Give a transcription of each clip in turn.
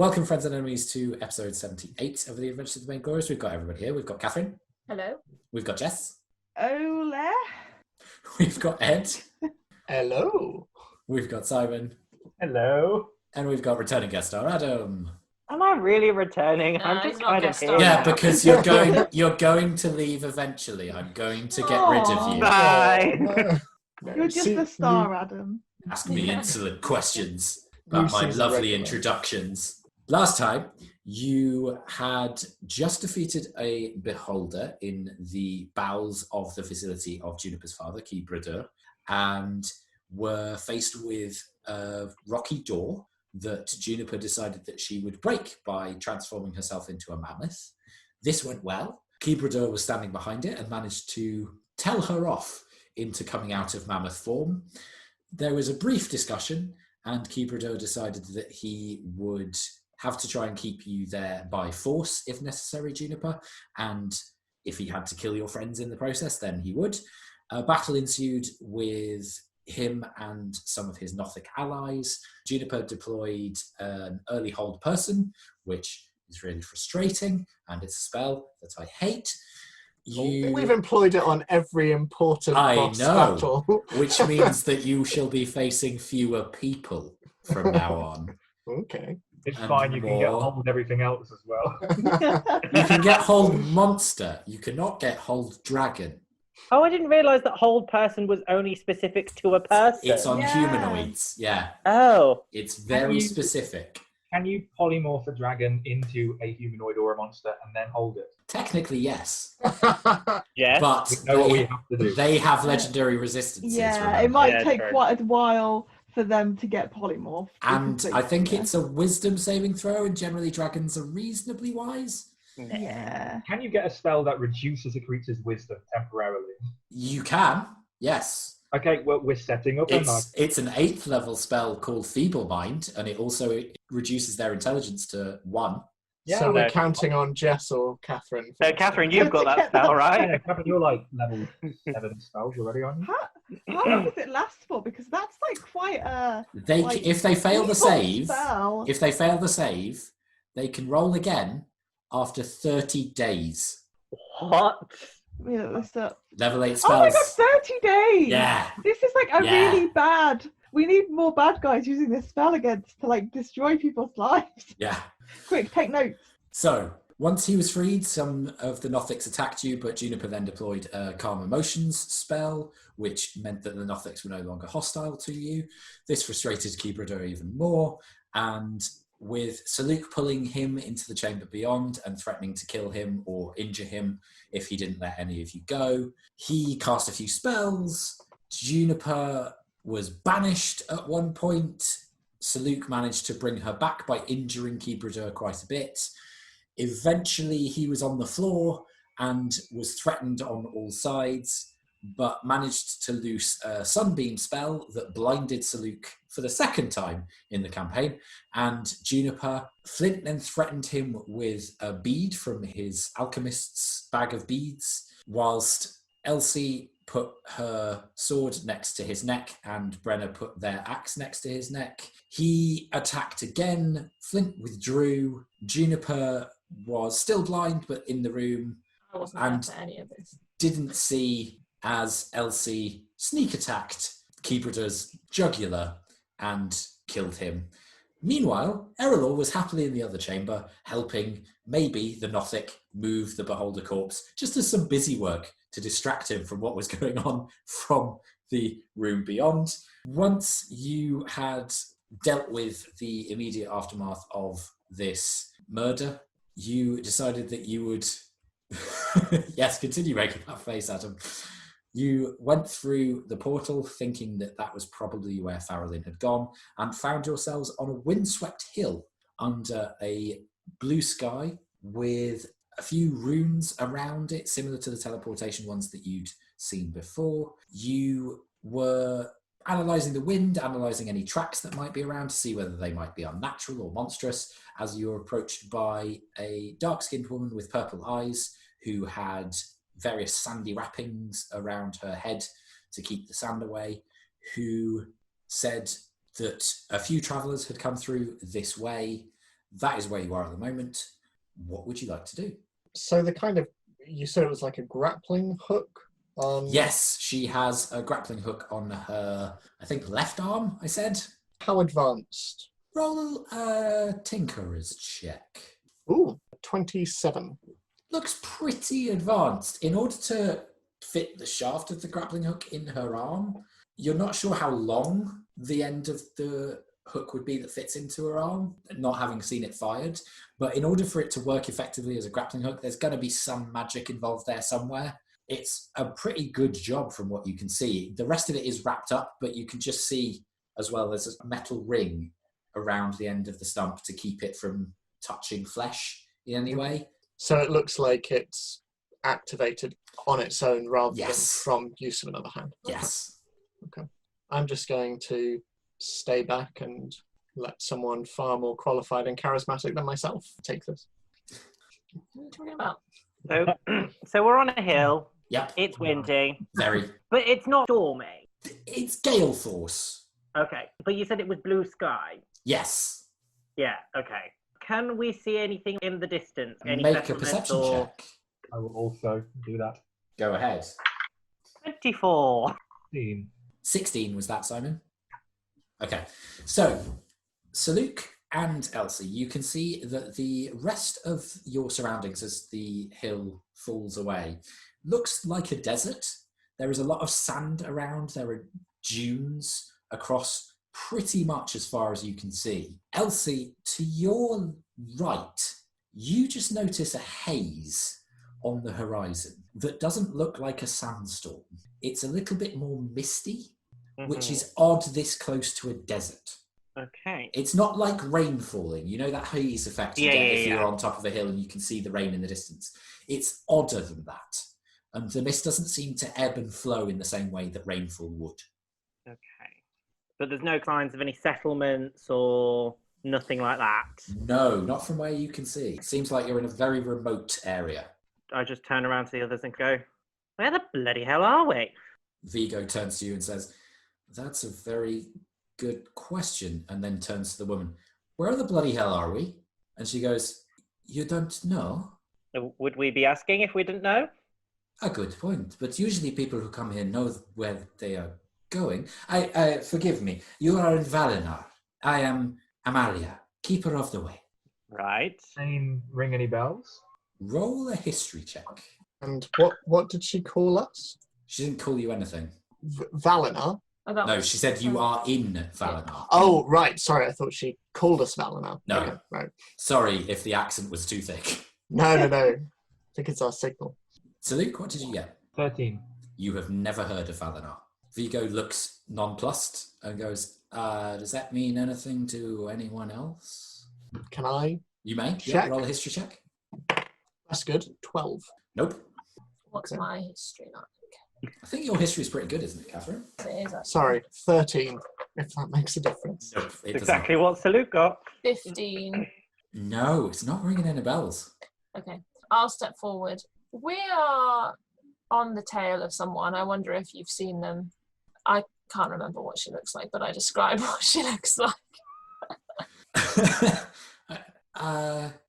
Welcome, friends and enemies, to episode 78 of The Adventures of the Bane. We've got everybody here. We've got Kathryn. Hello. We've got Jess. Ole. We've got Ed. Hello. We've got Simon. Hello. And we've got returning guest star Adam. Am I really returning? No, I'm he's just not kind of guest here. star. Yeah, now. because you're going to leave eventually. I'm going to get rid of you. Bye. You're just a star, Adam. Ask me insolent questions about my lovely introductions. Last time, you had just defeated a beholder in the bowels of the facility of Juniper's father, Erallur, and were faced with a rocky door that Juniper decided that she would break by transforming herself into a mammoth. This went well. Erallur was standing behind it and managed to tell her off into coming out of mammoth form. There was a brief discussion, and Erallur decided that he would have to try and keep you there by force if necessary, Juniper, and if he had to kill your friends in the process, then he would. A battle ensued with him and some of his Nothic allies. Juniper deployed an early hold person, which is really frustrating, and it's a spell that I hate. We've employed it on every important boss battle. Which means that you shall be facing fewer people from now on. Okay. It's And fine, you can get more. hold everything else as well. You can get hold monster. You cannot get hold dragon. Oh, I didn't realise that hold person was only specific to a person. It's on Yeah. humanoids. Yeah. Oh. It's very you- specific. Can you polymorph a dragon into a humanoid or a monster and then hold it? Technically, yes. Yeah. But We know what we have to do. they have legendary resistances. Yeah, remember? it might Yeah, take true. quite a while for them to get polymorphed. And because I think yeah. it's a wisdom saving throw, and generally dragons are reasonably wise. Yeah. Can you get a spell that reduces a creature's wisdom temporarily? You can, yes. Okay, well, we're setting up a nice... It's an 8th level spell called Feeble Mind, and it also reduces their intelligence to 1. Yeah, So we're no. counting on Jess or Kathryn. for So, this. Catherine, you've got that spell, Yeah, right? Catherine, you're like level 7 spells already, aren't you? How long does it last for? Because that's like quite a like, If they fail the evil save, spell. if they fail the save, they can roll again after 30 days. What? Yeah, this up. Level 8 Oh spells. my god, 30 days! Yeah. This is like a Yeah. really bad. We need more bad guys using this spell against to like destroy people's lives. Yeah. Quick, take notes. So, once he was freed, some of the Nothics attacked you, but Juniper then deployed a Calm Emotions spell, which meant that the Nothics were no longer hostile to you. This frustrated Erallur even more, and with Saluk pulling him into the chamber beyond and threatening to kill him or injure him if he didn't let any of you go, he cast a few spells. Juniper was banished at one point. Saluk managed to bring her back by injuring Erallur quite a bit. Eventually, he was on the floor and was threatened on all sides, but managed to loose a sunbeam spell that blinded Saluk for the second time in the campaign. And Juniper, Flint then threatened him with a bead from his alchemist's bag of beads, whilst Elsie put her sword next to his neck and Brenna put their axe next to his neck. He attacked again. Flint withdrew. Juniper was still blind, but in the room, I wasn't And- there for any of this. didn't see as Elsie sneak attacked Erallur's jugular and killed him. Meanwhile, Erallur was happily in the other chamber, helping maybe the Nothic move the Beholder corpse, just as some busy work to distract him from what was going on from the room beyond. Once you had dealt with the immediate aftermath of this murder, you decided that you would... Yes, continue making that face, Adam. You went through the portal thinking that that was probably where Faralynn had gone, and found yourselves on a windswept hill under a blue sky with a few runes around it, similar to the teleportation ones that you'd seen before. You were analysing the wind, analysing any tracks that might be around to see whether they might be unnatural or monstrous, as you were approached by a dark-skinned woman with purple eyes who had various sandy wrappings around her head to keep the sand away, who said that a few travellers had come through this way that is where you are at the moment. What would you like to do? So you said it was like a grappling hook on... Yes, she has a grappling hook on her, I think, left arm, I said. How advanced? Roll a tinkerer's check. Ooh, 27. Looks pretty advanced. In order to fit the shaft of the grappling hook in her arm, you're not sure how long the end of the hook would be that fits into her arm, not having seen it fired. But in order for it to work effectively as a grappling hook, there's going to be some magic involved there somewhere. It's a pretty good job from what you can see. The rest of it is wrapped up, but you can just see as well as a metal ring around the end of the stump to keep it from touching flesh in any way. So it looks like it's activated on its own rather than Yes. from use of another hand. Yes. Okay. I'm just going to stay back and let someone far more qualified and charismatic than myself take this. What are you talking about? So we're on a hill. Yep. It's windy, Very. but it's not stormy. It's gale force. Okay, but you said it was blue sky. Yes. Yeah. Okay. Can we see anything in the distance? Any Make a settlements perception or... check. I will also do that. Go ahead. 24. 16 was that, Simon? Okay. So, Saluk and Elsie, you can see that the rest of your surroundings as the hill falls away looks like a desert. There is a lot of sand around. There are dunes across pretty much as far as you can see. Elsie, to your right, you just notice a haze on the horizon that doesn't look like a sandstorm. It's a little bit more misty, which is odd this close to a desert. Okay. It's not like rain falling. You know that haze effect you Yeah, get yeah, if you're yeah. on top of a hill and you can see the rain in the distance. It's odder than that. And the mist doesn't seem to ebb and flow in the same way that rainfall would. Okay. But there's no signs of any settlements or nothing like that. No, not from where you can see. It seems like you're in a very remote area. I just turn around to the others and go, where the bloody hell are we? Vigo turns to you and says, "That's a very good question," and then turns to the woman. "Where the bloody hell are we?" And she goes, "You don't know?" Would we be asking if we didn't know? A good point, but usually people who come here know where they are going. Forgive me, you are in Valinar. I am Amalia, keeper of the way. Right. Name ring any bells? Roll a history check. And what did she call us? She didn't call you anything. Valinar? About No, she said you are in Valinar. Oh, right. Sorry, I thought she called us Valinar. No. Okay, right. Sorry if the accent was too thick. No. I think it's our signal. So Luke, what did you get? 13. You have never heard of Valinar. Vigo looks nonplussed and goes, does that mean anything to anyone else? Can I? You may. Check. Yeah, roll a history check. That's good. 12. Nope. what's my history like? I think your history is pretty good, isn't it, Kathryn? It is actually. Sorry, 13, if that makes a difference. Nope. It does Exactly what Salute got. 15. not. No, it's not ringing any bells. Okay, I'll step forward. We are on the tail of someone. I wonder if you've seen them. I can't remember what she looks like, but I describe what she looks like.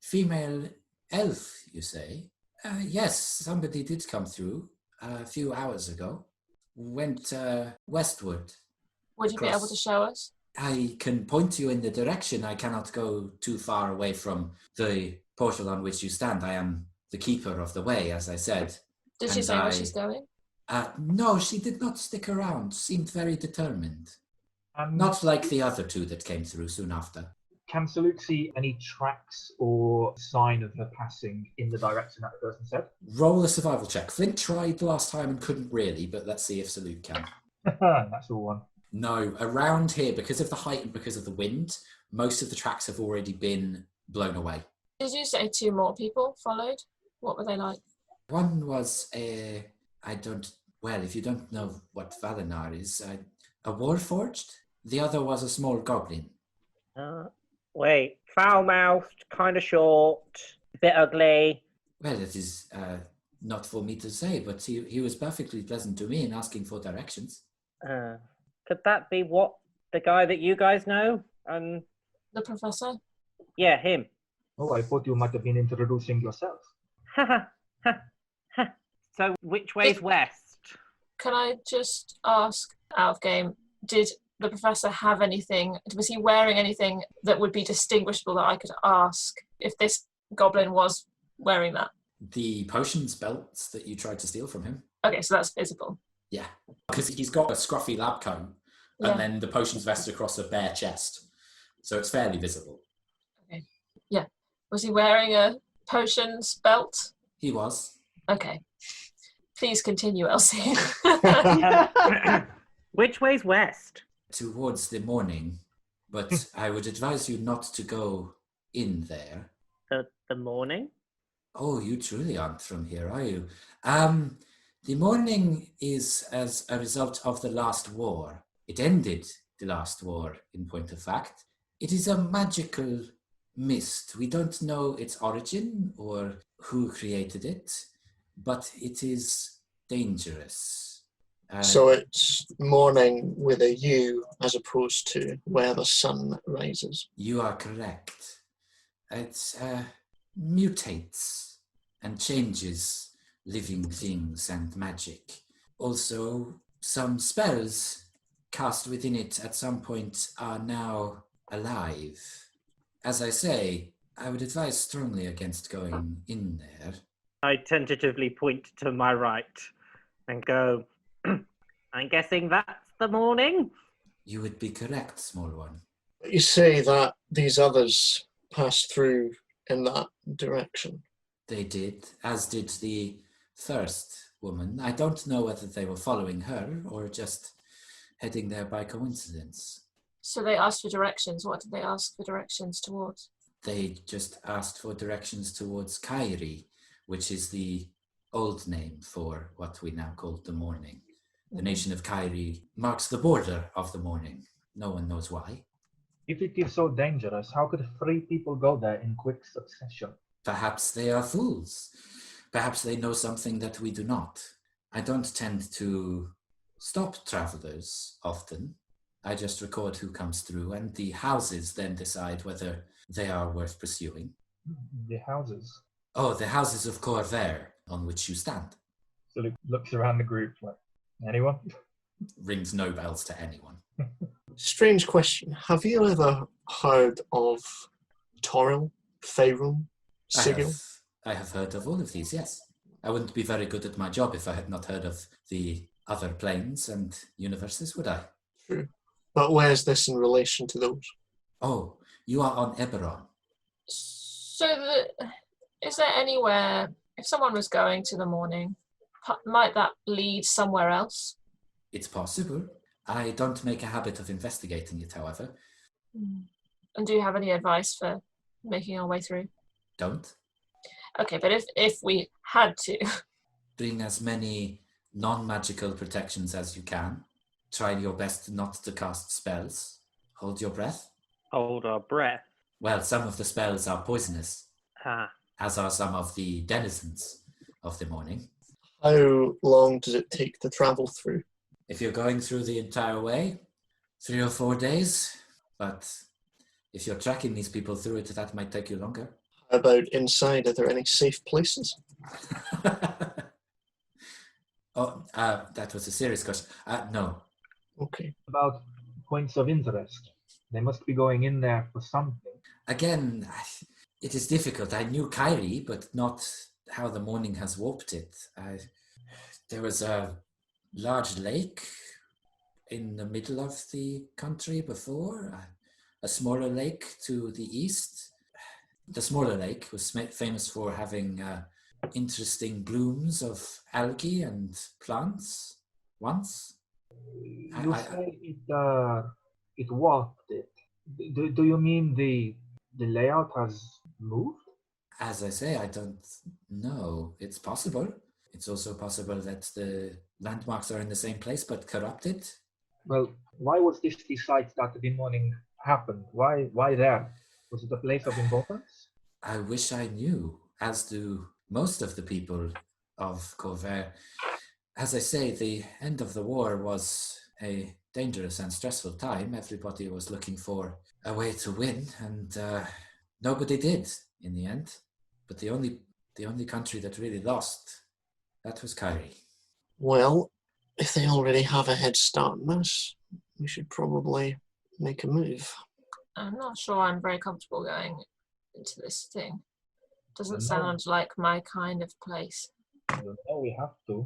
Female elf, you say? Yes, somebody did come through a few hours ago. Went westward. Would you be able to show us? I can point you in the direction. I cannot go too far away from the portal on which you stand. I am the keeper of the way, as I said. Did she And say where she's going? No, she did not stick around. Seemed very determined. And Not like the other two that came through soon after. Can Saluk see any tracks or sign of her passing in the direction that the person said? Roll a survival check. Flint tried last time and couldn't really, but let's see if Salute can. That's all one. No, around here, because of the height and because of the wind, most of the tracks have already been blown away. Did you say 2 more people followed? What were they like? One was if you don't know what Valinar is, a warforged. The other was a small goblin. Wait, foul-mouthed, kind of short, bit ugly. Well, it is not for me to say, but he was perfectly pleasant to me in asking for directions. Could that be what the guy that you guys know? The professor? Yeah, him. Oh, I thought you might have been introducing yourself. So which way's west? Can I just ask, out of game, did the professor have anything, was he wearing anything that would be distinguishable that I could ask if this goblin was wearing that? The potions belts that you tried to steal from him. Okay, so that's visible. Yeah, because he's got a scruffy lab coat, Yeah. and then the potions vest across a bare chest, so it's fairly visible. Okay. Yeah. Was he wearing a potions belt? He was. Okay. Please continue, Elsie. Which way's west? Towards the morning, but I would advise you not to go in there. The morning? Oh, you truly aren't from here, are you? The morning is as a result of the last war. It ended the last war, in point of fact. It is a magical mist. We don't know its origin or who created it, but it is dangerous. So it's morning with a U as opposed to where the sun rises. You are correct. It mutates and changes living things and magic. Also, some spells cast within it at some point are now alive. As I say, I would advise strongly against going in there. I tentatively point to my right and go, I'm guessing that's the morning? You would be correct, small one. But you say that these others passed through in that direction. They did, as did the first woman. I don't know whether they were following her or just heading there by coincidence. So they asked for directions. What did they ask for directions towards? They just asked for directions towards Kairi, which is the old name for what we now call the morning. The nation of Kairi marks the border of the morning. No one knows why. If it is so dangerous, how could 3 people go there in quick succession? Perhaps they are fools. Perhaps they know something that we do not. I don't tend to stop travelers often. I just record who comes through, and the houses then decide whether they are worth pursuing. The houses. Oh, the houses of Corvair, on which you stand. So Luke looks around the group like, anyone? Rings no bells to anyone. Strange question. Have you ever heard of Toril, Faerun, Sigil? I have heard of all of these, yes. I wouldn't be very good at my job if I had not heard of the other planes and universes, would I? True. But where's this in relation to those? Oh, you are on Eberron. So is there anywhere, if someone was going to the morning, might that lead somewhere else? It's possible. I don't make a habit of investigating it, however. And do you have any advice for making our way through? Don't. Okay, but if we had to. Bring as many non-magical protections as you can. Try your best not to cast spells. Hold your breath. Hold our breath. Well, some of the spells are poisonous, Ah, as are some of the denizens of the morning. How long does it take to travel through? If you're going through the entire way, 3 or 4 days. But if you're tracking these people through it, that might take you longer. How about inside? Are there any safe places? That was a serious question. No. Okay. About points of interest. They must be going in there for something. Again, it is difficult. I knew Kairi, but not how the morning has warped it. There was a large lake in the middle of the country before, a smaller lake to the east. The smaller lake was famous for having interesting blooms of algae and plants once. You say it warped it. Do you mean the layout has moved? As I say, I don't know. It's possible. It's also possible that the landmarks are in the same place but corrupted. Well, why was this the site that the morning happened? Why there? Was it a place of importance? I wish I knew, as do most of the people of Corvair. As I say, the end of the war was a dangerous and stressful time. Everybody was looking for a way to win, and Nobody did in the end. But the only country that really lost, that was Kyrie. Well, if they already have a head start on us, we should probably make a move. I'm not sure I'm very comfortable going into this thing. Doesn't No. sound like my kind of place. No, we have to.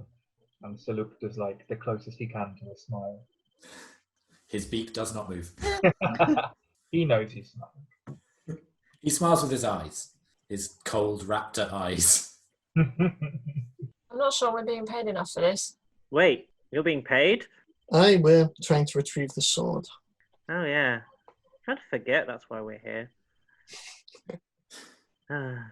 And Saluk does like the closest he can to a smile. His beak does not move. He knows he's smiling. He smiles with his eyes. His cold raptor eyes. I'm not sure we're being paid enough for this. Wait, you're being paid? Aye, we're trying to retrieve the sword. Oh, yeah. Trying to forget that's why we're here. How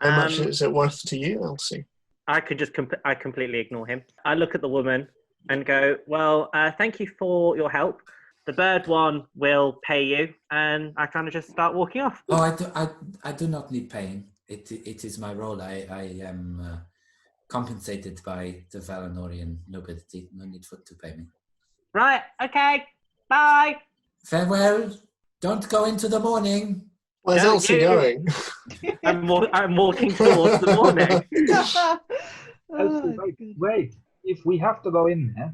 much is it worth to you, Elsie? I could just I completely ignore him. I look at the woman and go, well, thank you for your help. The bird one will pay you, and I kind of just start walking off. Oh, I do not need paying. It is my role. I am compensated by the Valinorian nobility. No need to pay me. Right, okay, bye. Farewell. Don't go into the morning. Where's No, Elsie you- going? I'm walking towards the morning. Elsie, wait. If we have to go in there,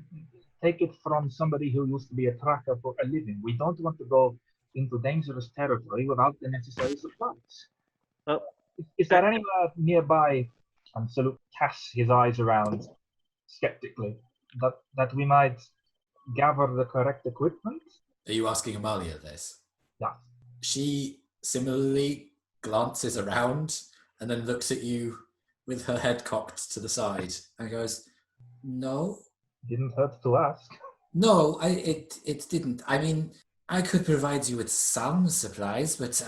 take it from somebody who used to be a tracker for a living. We don't want to go into dangerous territory without the necessary supplies. Oh. Is there anywhere nearby, and Saluk casts his eyes around skeptically, that we might gather the correct equipment? Are you asking Amalia this? Yeah. She similarly glances around and then looks at you with her head cocked to the side and goes, "No, Didn't hurt to ask. no, it didn't. I mean, I could provide you with some supplies, but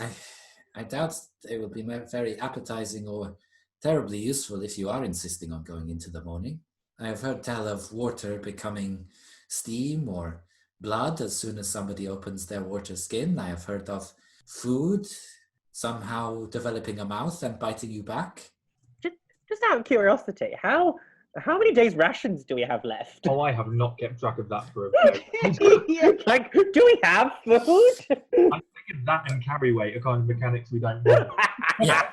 I doubt they will be very appetizing or terribly useful if you are insisting on going into the morning. I have heard tell of water becoming steam or blood as soon as somebody opens their water skin. I have heard of food somehow developing a mouth and biting you back. Just out of curiosity, how many days rations do we have left? Oh, I have not kept track of that for a Yeah. Like, do we have food? I figured that and carry weight are kind of mechanics we don't know. Yeah.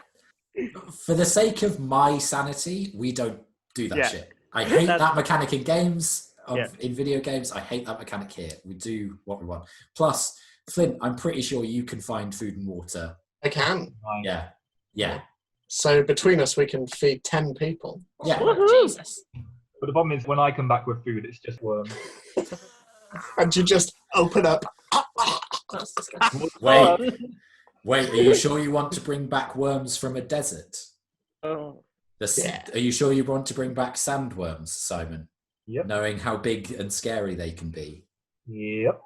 For the sake of my sanity, we don't do that Yeah. shit. I hate That's- that mechanic in games, Yeah. in video games. I hate that mechanic here. We do what we want. Plus, Flint, I'm pretty sure you can find food and water. I can. Yeah. So between us, we can feed 10 people. Yeah. Woohoo! Jesus. But the problem is, when I come back with food, it's just worms. And you just open up. That's disgusting. Wait, are you sure you want to bring back worms from a desert? Oh. Yeah. Are you sure you want to bring back sandworms, Simon? Yep. Knowing how big and scary they can be. Yep.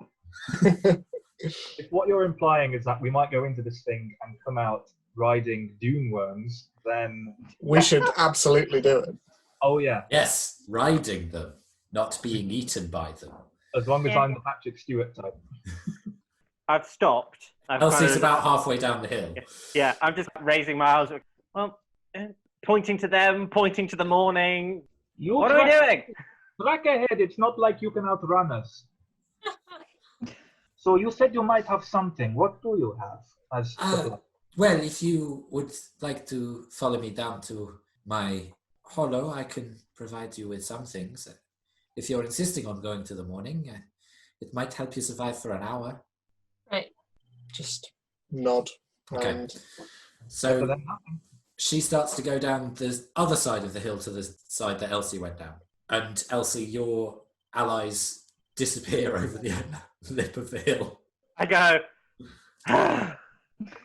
If what you're implying is that we might go into this thing and come out riding dune worms, then We should absolutely do it. oh yeah, Yes, riding them, not being eaten by them. as long as Yeah. I'm the Patrick Stewart type. I've stopped. I've Elsie's kind of- about halfway down the hill. Yeah, I'm just raising my arms. Well, pointing to them, pointing to the morning. You What are we doing? Track ahead. It's not like you can outrun us. So you said you might have something. What do you have? As Well, if you would like to follow me down to my hollow, I can provide you with some things. If you're insisting on going to the morning, it might help you survive for an hour. Right. Just nod. Okay. And better So than nothing. she starts to go down the other side of the hill to the side that Elsie went down. And Elsie, your allies disappear over the lip of the hill. I go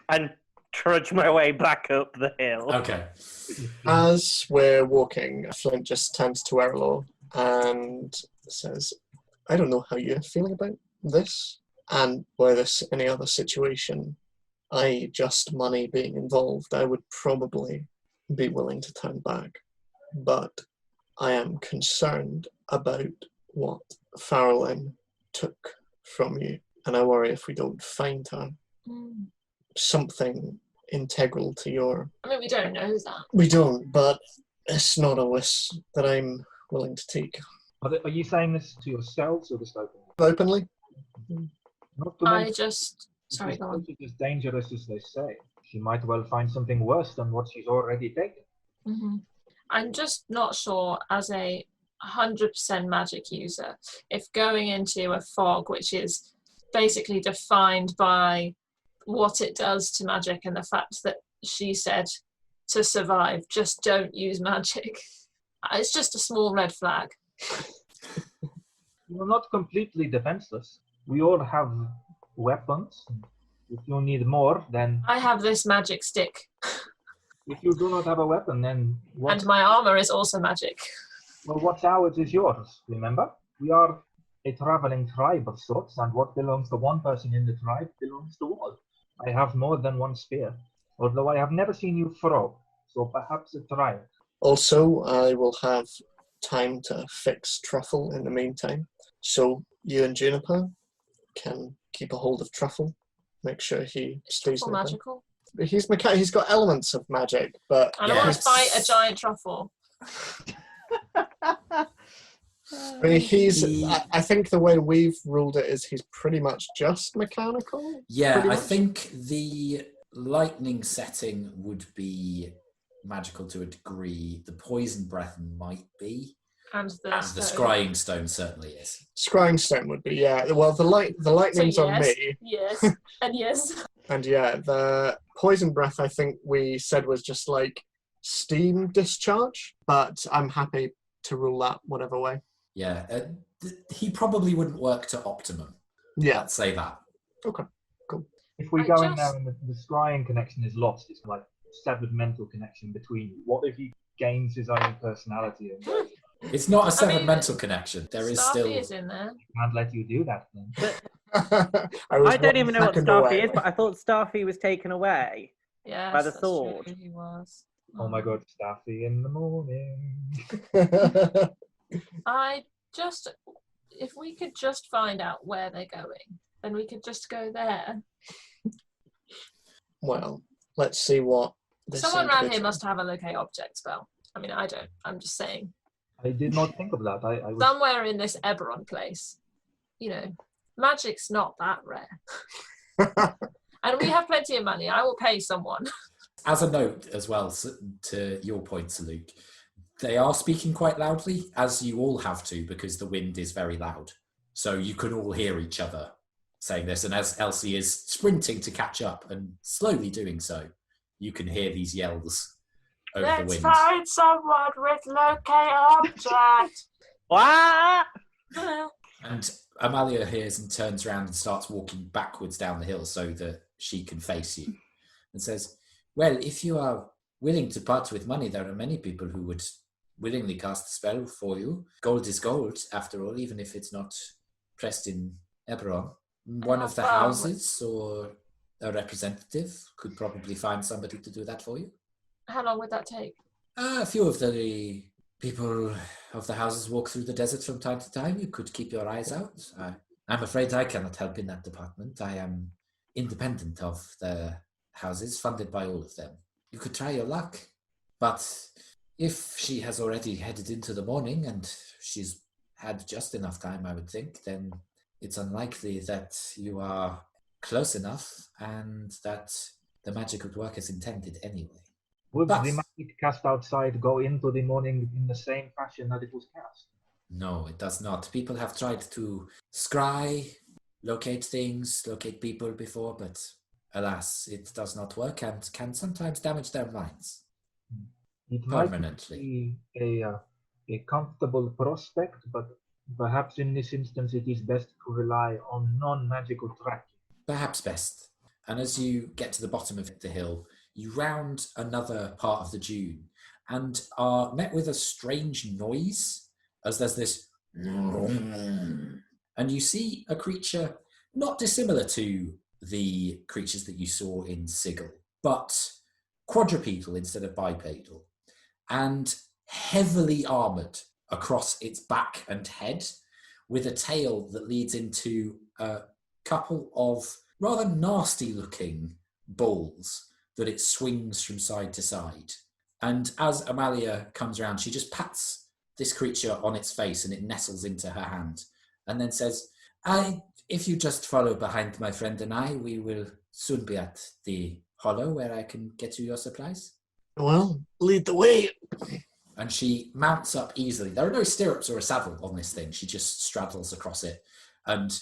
and trudge my way back up the hill. Okay. as we're walking, Flint just turns to Erallur and says, I don't know how you're feeling about this. And were this any other situation, i.e. just money being involved, I would probably be willing to turn back. But I am concerned about what Faralynn took from you. And I worry if we don't find her, Mm. something integral to your... I mean, we don't know that. We don't, but it's not a risk that I'm willing to take. Are you saying this to yourselves or just openly? Openly? Not to I mention, just... Sorry, it's go on. as dangerous as they say. She might well find something worse than what she's already taken. Mm-hmm. I'm just not sure, as a 100% magic user, if going into a fog, which is basically defined by what it does to magic and the fact that she said to survive, just don't use magic. It's just a small red flag. You're not completely defenseless. We all have weapons. If you need more, then... I have this magic stick. If you do not have a weapon, then what? And my armor is also magic. Well, what's ours is yours, remember? We are a traveling tribe of sorts, and what belongs to one person in the tribe belongs to all. I have more than one spear, although I have never seen you throw, so perhaps a trial. Also, I will have time to fix Truffle in the meantime. So you and Juniper can keep a hold of Truffle, make sure he stays Or nearby. magical. He's got elements of magic, but I don't want to fight a giant truffle. I mean, I think the way we've ruled it is he's pretty much just mechanical. Yeah, I think the lightning setting would be magical to a degree. The poison breath might be. And the scrying stone certainly is. Scrying stone would be, yeah. Well, the lightning's so on me. Yes, and yes. And yeah, the poison breath I think we said was just like steam discharge, but I'm happy to rule that whatever way. Yeah, he probably wouldn't work to optimum. Yeah. Let's say that. Okay, cool. If we go in there and the scrying connection is lost, it's like severed mental connection between you. What if he gains his own personality? And it's not a severed mental connection. There is still... Starfy is in there. Can't let you do that then. I don't even know what Starfy is, but I thought Starfy was taken away by the sword. True, he was. Oh my god, Starfy in the morning. If we could just find out where they're going, then we could just go there. Well, let's see what this Someone around here must have a locate object spell. I mean, I don't. I'm just saying. I did not think of that. I was... Somewhere in this Eberron place, magic's not that rare. And we have plenty of money. I will pay someone. As a note as well, to your point, Sir Luke, they are speaking quite loudly, as you all have to, because the wind is very loud. So you can all hear each other saying this. And as Elsie is sprinting to catch up and slowly doing so, you can hear these yells over the wind. Let's find someone with locate object. What? And Amalia hears and turns around and starts walking backwards down the hill so that she can face you and says, well, if you are willing to part with money, there are many people who would willingly cast a spell for you. Gold is gold, after all, even if it's not pressed in Eberron. One of the houses or a representative could probably find somebody to do that for you. How long would that take? A few of the people of the houses walk through the desert from time to time. You could keep your eyes out. I'm afraid I cannot help in that department. I am independent of the houses, funded by all of them. You could try your luck. But if she has already headed into the morning and she's had just enough time, I would think, then it's unlikely that you are close enough and that the magic would work as intended anyway. Would the magic cast outside go into the morning in the same fashion that it was cast? No, it does not. People have tried to scry, locate things, locate people before, but alas, it does not work and can sometimes damage their minds. It permanently. Might be a comfortable prospect, but perhaps in this instance it is best to rely on non-magical tracking. Perhaps best. And as you get to the bottom of the hill, you round another part of the dune and are met with a strange noise as there's this and you see a creature not dissimilar to the creatures that you saw in Sigil, but quadrupedal instead of bipedal and heavily armoured across its back and head with a tail that leads into a couple of rather nasty looking balls that it swings from side to side. And as Amalia comes around, she just pats this creature on its face and it nestles into her hand and then says, if you just follow behind my friend and I, we will soon be at the hollow where I can get you your supplies? Well, lead the way. And she mounts up easily. There are no stirrups or a saddle on this thing. She just straddles across it. And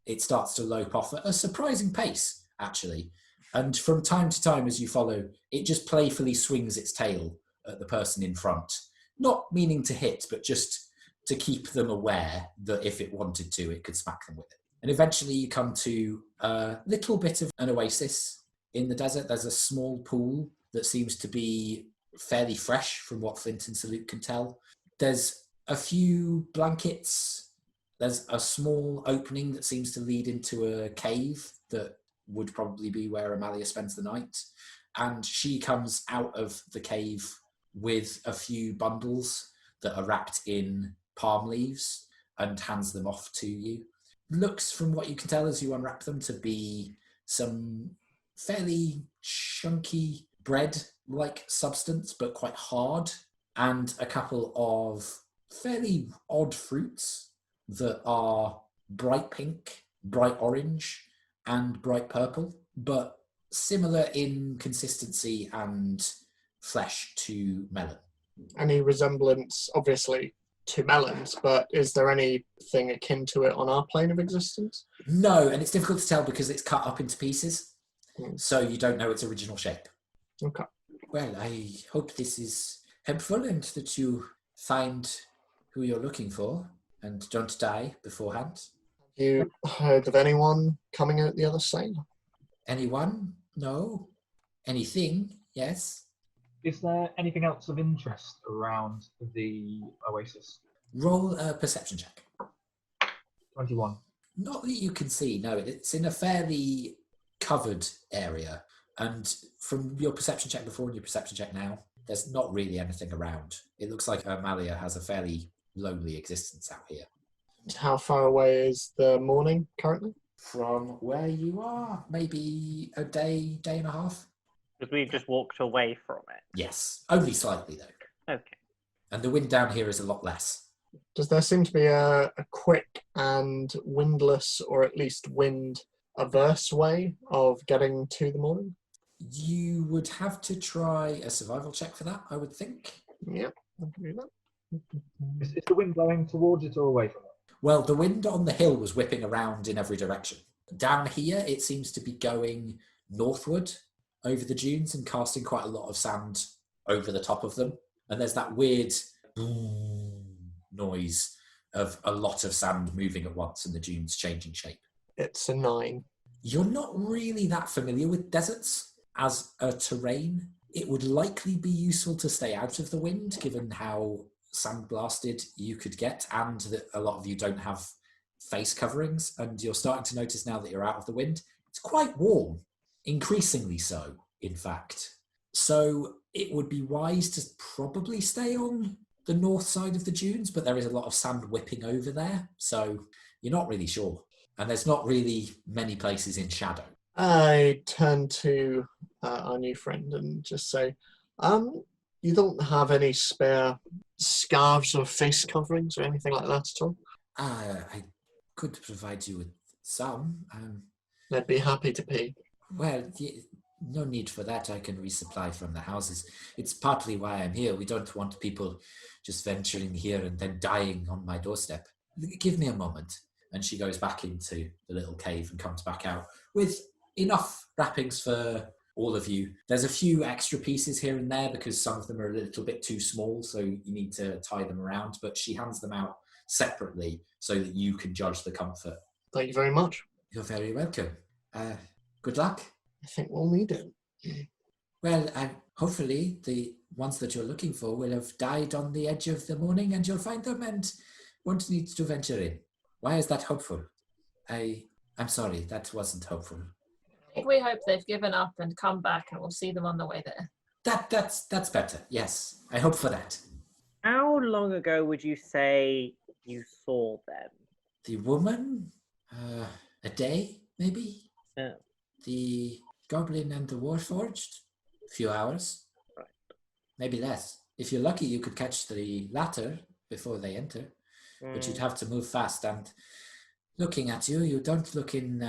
it starts to lope off at a surprising pace, actually. And from time to time, as you follow, it just playfully swings its tail at the person in front. Not meaning to hit, but just to keep them aware that if it wanted to, it could smack them with it. And eventually you come to a little bit of an oasis in the desert. There's a small pool that seems to be fairly fresh from what Flint and Salute can tell. There's a few blankets. There's a small opening that seems to lead into a cave that would probably be where Amalia spends the night. And she comes out of the cave with a few bundles that are wrapped in palm leaves and hands them off to you. Looks, from what you can tell as you unwrap them, to be some fairly chunky bread-like substance, but quite hard, and a couple of fairly odd fruits that are bright pink, bright orange, and bright purple, but similar in consistency and flesh to melon. Any resemblance, obviously, to melons, but is there anything akin to it on our plane of existence? No, and it's difficult to tell because it's cut up into pieces, so you don't know its original shape. Okay. Well, I hope this is helpful and that you find who you're looking for and don't die beforehand. Have you heard of anyone coming out the other side? Anyone? No. Anything? Yes. Is there anything else of interest around the oasis? Roll a perception check. 21. Not that you can see, no. It's in a fairly covered area. And from your perception check before and your perception check now, there's not really anything around. It looks like Amalia has a fairly lonely existence out here. How far away is the morning currently? From where you are, maybe a day and a half. Because we've just walked away from it. Yes, only slightly though. Okay. And the wind down here is a lot less. Does there seem to be a quick and windless, or at least wind-averse way of getting to the morning? You would have to try a survival check for that, I would think. Yep, I can do that. Is the wind blowing towards it or away from it? Well, the wind on the hill was whipping around in every direction. Down here, it seems to be going northward over the dunes and casting quite a lot of sand over the top of them. And there's that weird boom noise of a lot of sand moving at once and the dunes changing shape. It's a 9. You're not really that familiar with deserts as a terrain. It would likely be useful to stay out of the wind, given how sandblasted you could get, and that a lot of you don't have face coverings, and you're starting to notice now that you're out of the wind, it's quite warm, increasingly so, in fact. So it would be wise to probably stay on the north side of the dunes, but there is a lot of sand whipping over there, so you're not really sure. And there's not really many places in shadow. I turn to our new friend and just say, you don't have any spare scarves or face coverings or anything like that at all? I could provide you with some. I'd be happy to pay. Well, no need for that. I can resupply from the houses. It's partly why I'm here. We don't want people just venturing here and then dying on my doorstep. Give me a moment. And she goes back into the little cave and comes back out with enough wrappings for all of you. There's a few extra pieces here and there because some of them are a little bit too small, so you need to tie them around, but she hands them out separately so that you can judge the comfort. Thank you very much. You're very welcome. Good luck. I think we'll need it. Well, hopefully the ones that you're looking for will have died on the edge of the morning and you'll find them and won't need to venture in. Why is that hopeful? I'm sorry, that wasn't hopeful. We hope they've given up and come back and we'll see them on the way there. That's better, yes. I hope for that. How long ago would you say you saw them? The woman? A day, maybe? Oh. The goblin and the warforged? A few hours. Right. Maybe less. If you're lucky, you could catch the latter before they enter. But you'd have to move fast, and looking at you, you don't look in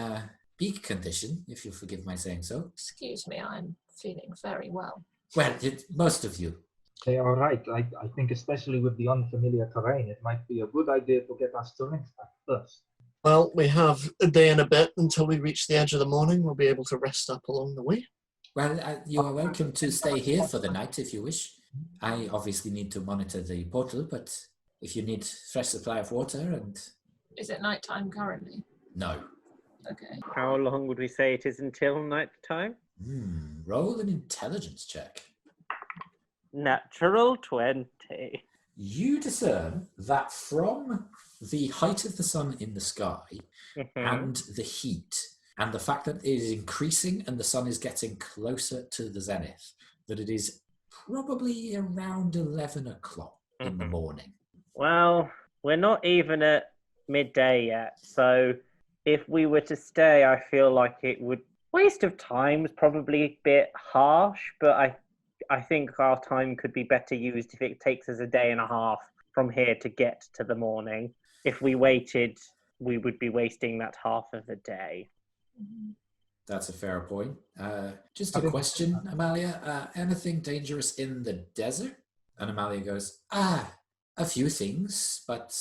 peak condition, if you'll forgive my saying so. Excuse me, I'm feeling very well. Well, most of you. They are right. I think especially with the unfamiliar terrain, it might be a good idea to get our strength back first. Well, we have a day and a bit until we reach the edge of the morning. We'll be able to rest up along the way. Well, you are welcome to stay here for the night if you wish. I obviously need to monitor the portal, but if you need fresh supply of water and... Is it nighttime currently? No. Okay. How long would we say it is until night time? Roll an intelligence check. Natural 20. You discern that from the height of the sun in the sky and the heat and the fact that it is increasing and the sun is getting closer to the zenith, that it is probably around 11 o'clock in the morning. Well, we're not even at midday yet, so if we were to stay, I feel like it would... Waste of time is probably a bit harsh, but I think our time could be better used if it takes us a day and a half from here to get to the morning. If we waited, we would be wasting that half of a day. That's a fair point. Just a question, Amalia. Anything dangerous in the desert? And Amalia goes, a few things, but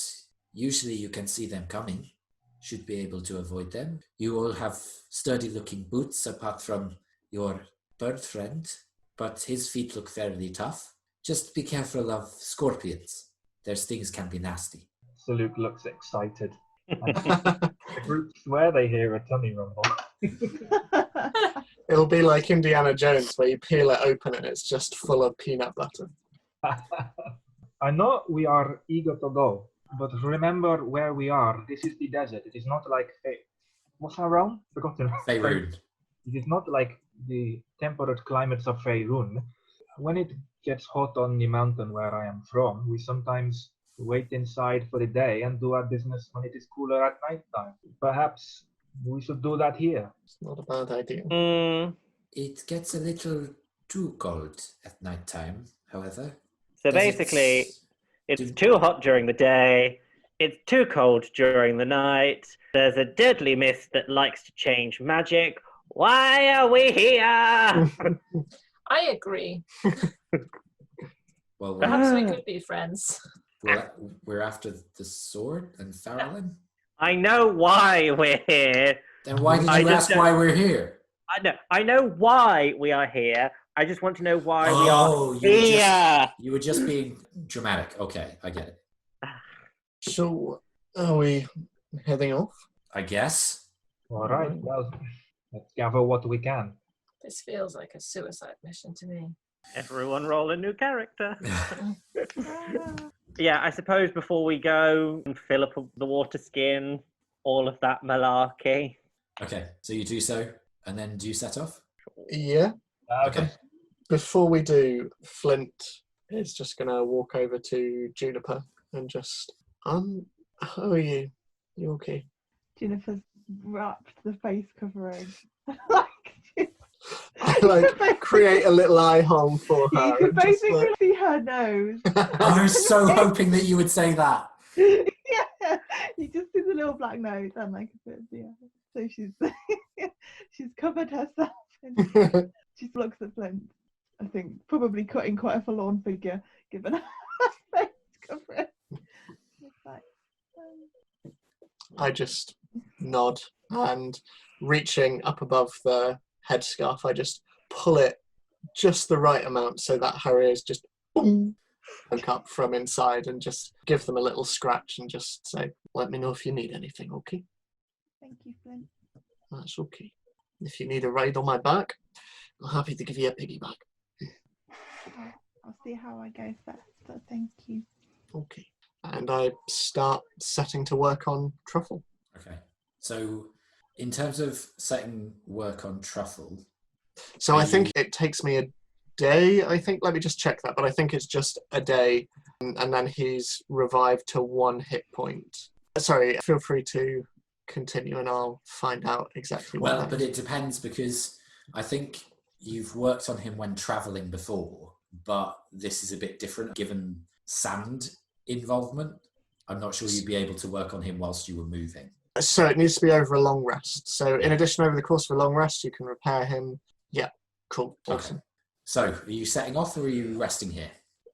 usually you can see them coming. Should be able to avoid them. You all have sturdy-looking boots apart from your bird friend, but his feet look fairly tough. Just be careful of scorpions. Their stings can be nasty. Salute looks excited. The group swear they hear a tummy rumble. It'll be like Indiana Jones, where you peel it open and it's just full of peanut butter. I know we are eager to go, but remember where we are. This is the desert. It is not like... What's our realm? Forgotten. Faerun. It is not like the temperate climates of Faerun. When it gets hot on the mountain where I am from, we sometimes wait inside for the day and do our business when it is cooler at night time. Perhaps we should do that here. It's not a bad idea. It gets a little too cold at night time, however. So basically, it's too hot during the day, it's too cold during the night, there's a deadly mist that likes to change magic. Why are we here? I agree. Well, Perhaps we could be friends. we're after the sword and Faralynn? I know why we're here. Then why did you ask why we're here? I know why we are here. I just want to know why we are here. You were just being dramatic. Okay, I get it. So, are we heading off? I guess. All right, well, let's gather what we can. This feels like a suicide mission to me. Everyone roll a new character. Yeah, I suppose before we go and fill up the water skin, all of that malarkey. Okay, so you do so, and then do you set off? Yeah. Okay. Before we do, Flint is just going to walk over to Juniper and just, how are you? You okay? Juniper's wrapped the face covering. I create a little eye hole for her. You can and just, basically see her nose. I was so hoping that you would say that. Yeah, you just see the little black nose and like a bit, yeah. So she's covered herself and she looks at Flint. I think probably cutting quite a forlorn figure given her face covering. Like, I just nod and reaching up above the headscarf, I just pull it just the right amount so that her ears just boom, look up from inside and just give them a little scratch and just say, let me know if you need anything, okay? Thank you, Flint. That's okay. If you need a ride on my back, I'm happy to give you a piggyback. I'll see how I go first, but thank you. Okay. And I start setting to work on truffle. Okay. So, in terms of setting work on truffle... So I think it takes me a day, I think. Let me just check that. But I think it's just a day. And then he's revived to 1 hit point. Sorry, feel free to continue and I'll find out exactly what Well, but it depends because I think you've worked on him when travelling before, but this is a bit different given sand involvement. I'm not sure you'd be able to work on him whilst you were moving. So it needs to be over a long rest. So in addition, over the course of a long rest, you can repair him. Yeah, cool. Awesome. Okay. So, are you setting off or are you resting here?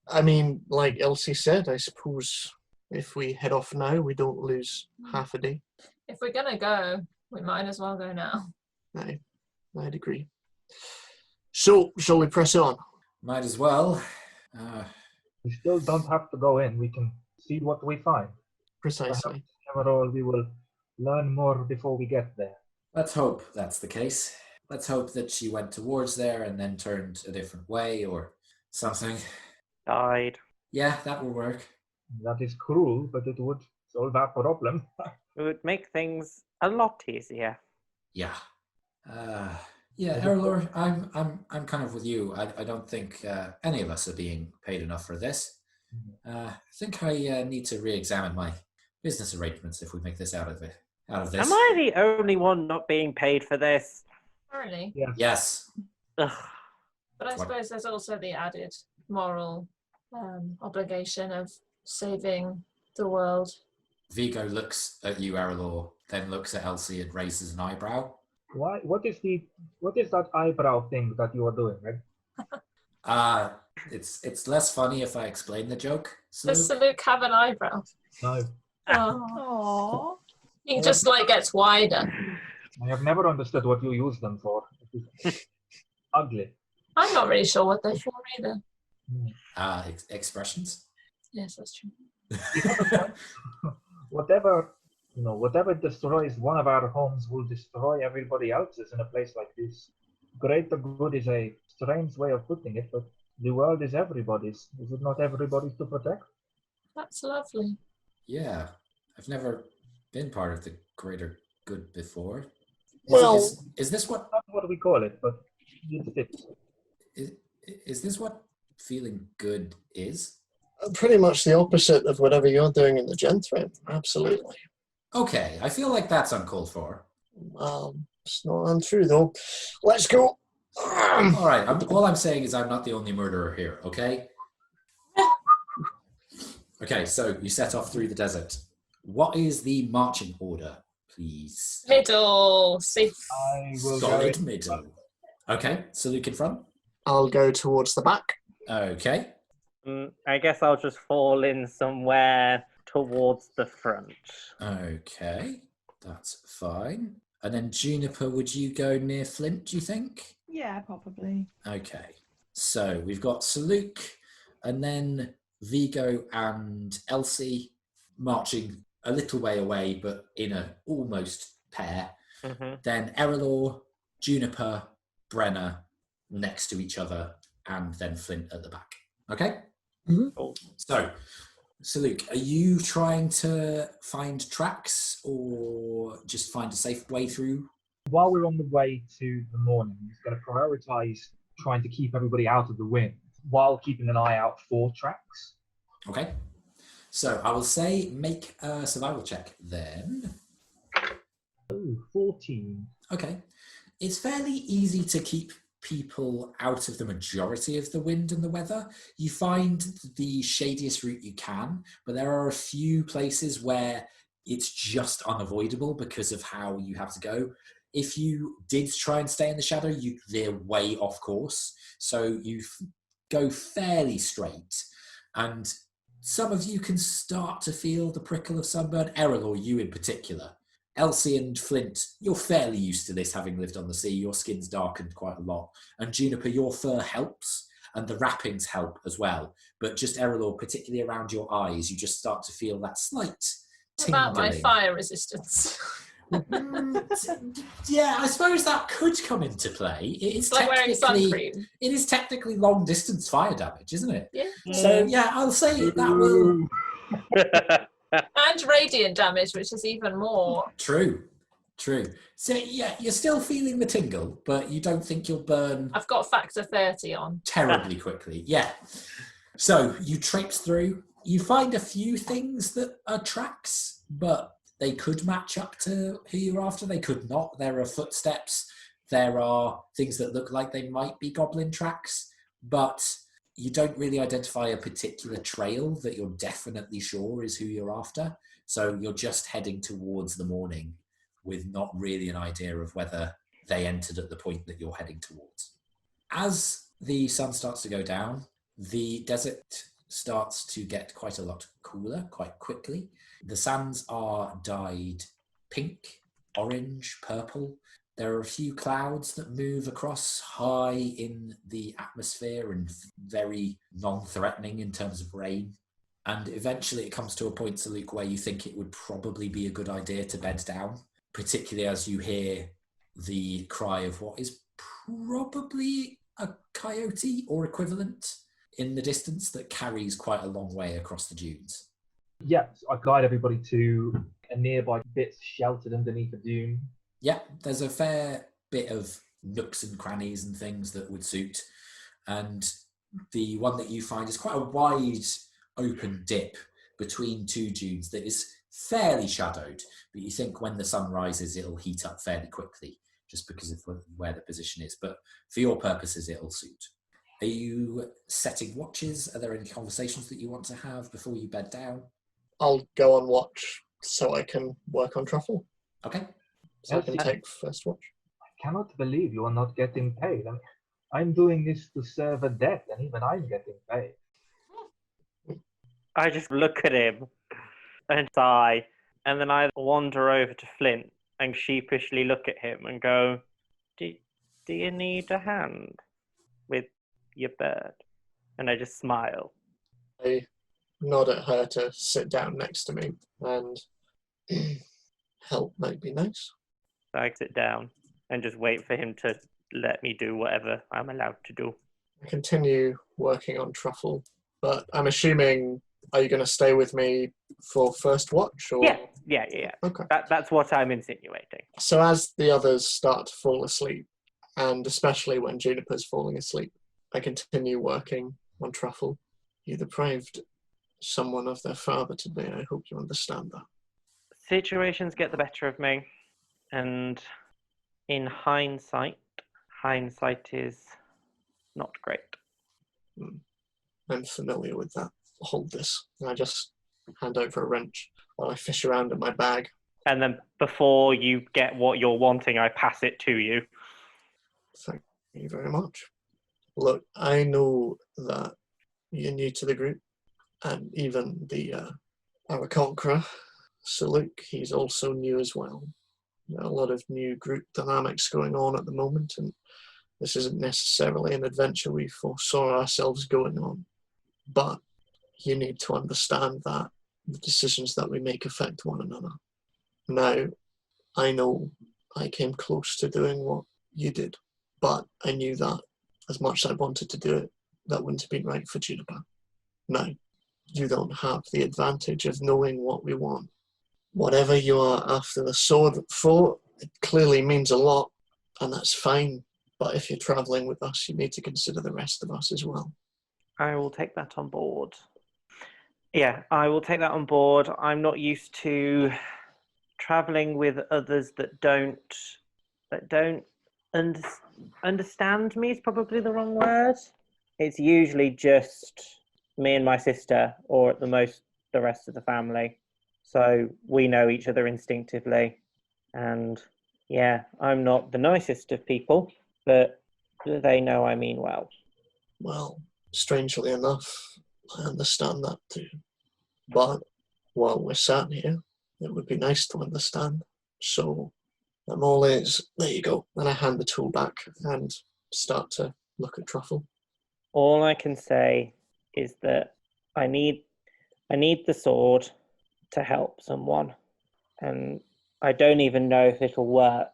I mean, like Elsie said, I suppose if we head off now, we don't lose half a day. If we're gonna go, we might as well go now. I'd agree. So, shall we press on? Might as well. We still don't have to go in. We can see what we find. Precisely. Overall, we will learn more before we get there. Let's hope that's the case. Let's hope that she went towards there and then turned a different way or something. Died. Yeah, that will work. That is cruel, but it would solve our problem. It would make things a lot easier. Yeah. Yeah, Erallur, I'm kind of with you. I don't think any of us are being paid enough for this. I think I need to re-examine my business arrangements if we make this out of this. Am I the only one not being paid for this? Apparently. Yes. Ugh. But I suppose there's also the added moral obligation of saving the world. Vigo looks at you, Erallur, then looks at Elsie and raises an eyebrow. Why? What is that eyebrow thing that you are doing, right? It's less funny if I explain the joke. Does Saluk have an eyebrow? No. Oh. He just gets wider. I have never understood what you use them for. It's ugly. I'm not really sure what they're for either. Expressions? Yes, that's true. Whatever destroys one of our homes will destroy everybody else's in a place like this. Greater good is a strange way of putting it, but the world is everybody's. Is it not everybody's to protect? That's lovely. Yeah. I've never been part of the greater good before. Is this what... Not what we call it, but it fits. Is this what feeling good is? Pretty much the opposite of whatever you're doing in the Genthrim. Absolutely. Okay, I feel like that's uncalled for. It's not untrue, though. Let's go. All right, all I'm saying is I'm not the only murderer here, okay? Okay, so you set off through the desert. What is the marching order, please? Middle. Safe. I will Solid go middle. Okay, Saluk in front. I'll go towards the back. Okay. I guess I'll just fall in somewhere towards the front. Okay, that's fine. And then Juniper, would you go near Flint, do you think? Yeah, probably. Okay, so we've got Saluk and then Vigo and Elsie marching a little way away, but in a almost pair. Mm-hmm. Then Erallur, Juniper, Brenner next to each other, and then Flint at the back. Okay? Mm-hmm. Cool. So, Saluk, are you trying to find tracks or just find a safe way through? While we're on the way to the morning, he's going to prioritize trying to keep everybody out of the wind while keeping an eye out for tracks. Okay. So I will say make a survival check then. Oh, 14. Okay. It's fairly easy to keep people out of the majority of the wind and the weather. You find the shadiest route you can, but there are a few places where it's just unavoidable because of how you have to go. If you did try and stay in the shadow, you'd veer way off course. So you go fairly straight. And some of you can start to feel the prickle of sunburn. Erallur, you in particular. Elsie and Flint, you're fairly used to this, having lived on the sea. Your skin's darkened quite a lot. And Juniper, your fur helps, and the wrappings help as well. But just Erallur, particularly around your eyes, you just start to feel that slight tingling. What about my fire resistance? Yeah, I suppose that could come into play. It's like wearing sun cream. It is technically long distance fire damage, isn't it? Yeah. So yeah, I'll say that will. And radiant damage, which is even more. True. So yeah, you're still feeling the tingle, but you don't think you'll burn. I've got factor 30 on. Terribly quickly. Yeah. So you traipse through. You find a few things that are tracks, but they could match up to who you're after. They could not. There are footsteps. There are things that look like they might be goblin tracks, but you don't really identify a particular trail that you're definitely sure is who you're after. So you're just heading towards the morning with not really an idea of whether they entered at the point that you're heading towards. As the sun starts to go down, the desert starts to get quite a lot cooler quite quickly. The sands are dyed pink, orange, purple. There are a few clouds that move across high in the atmosphere and very non-threatening in terms of rain. And eventually it comes to a point, Saluk, where you think it would probably be a good idea to bed down, particularly as you hear the cry of what is probably a coyote or equivalent in the distance that carries quite a long way across the dunes. Yeah, so I guide everybody to a nearby bit sheltered underneath a dune. Yeah, there's a fair bit of nooks and crannies and things that would suit. And the one that you find is quite a wide open dip between two dunes that is fairly shadowed, but you think when the sun rises it'll heat up fairly quickly just because of where the position is. But for your purposes, it'll suit. Are you setting watches? Are there any conversations that you want to have before you bed down? I'll go on watch so I can work on truffle. Okay. So I can take first watch. I cannot believe you are not getting paid. I mean, I'm doing this to serve a debt, and even I'm getting paid. I just look at him and sigh, and then I wander over to Flint and sheepishly look at him and go, do you need a hand with your bird? And I just smile. I nod at her to sit down next to me, and help might be nice. I sit down and just wait for him to let me do whatever I'm allowed to do. I continue working on truffle, but I'm assuming, are you going to stay with me for first watch? Or? Yeah. Okay. That's what I'm insinuating. So as the others start to fall asleep, and especially when Juniper's falling asleep, I continue working on truffle. You deprived someone of their father today. I hope you understand that. Situations get the better of me, and in hindsight is not great. I'm familiar with that. Hold this. And I just hand over a wrench while I fish around in my bag. And then before you get what you're wanting, I pass it to you. Thank you very much. Look, I know that you're new to the group, and even our conqueror, Saluk, he's also new as well. There are a lot of new group dynamics going on at the moment, and this isn't necessarily an adventure we foresaw ourselves going on. But you need to understand that the decisions that we make affect one another. Now, I know I came close to doing what you did, but I knew that as much as I wanted to do it, that wouldn't have been right for Juniper. Now, you don't have the advantage of knowing what we want. Whatever you are after the sword for, it clearly means a lot, and that's fine. But if you're travelling with us, you need to consider the rest of us as well. I will take that on board. Yeah, I will take that on board. I'm not used to traveling with others that don't understand me is probably the wrong word. It's usually just me and my sister, or at the most the rest of the family. So we know each other instinctively. And yeah, I'm not the nicest of people, but they know I mean well. Well, strangely enough, I understand that too. But while we're sat here, it would be nice to understand. So I'm all ears. There you go. And I hand the tool back and start to look at truffle. All I can say is that I need the sword to help someone. And I don't even know if it'll work,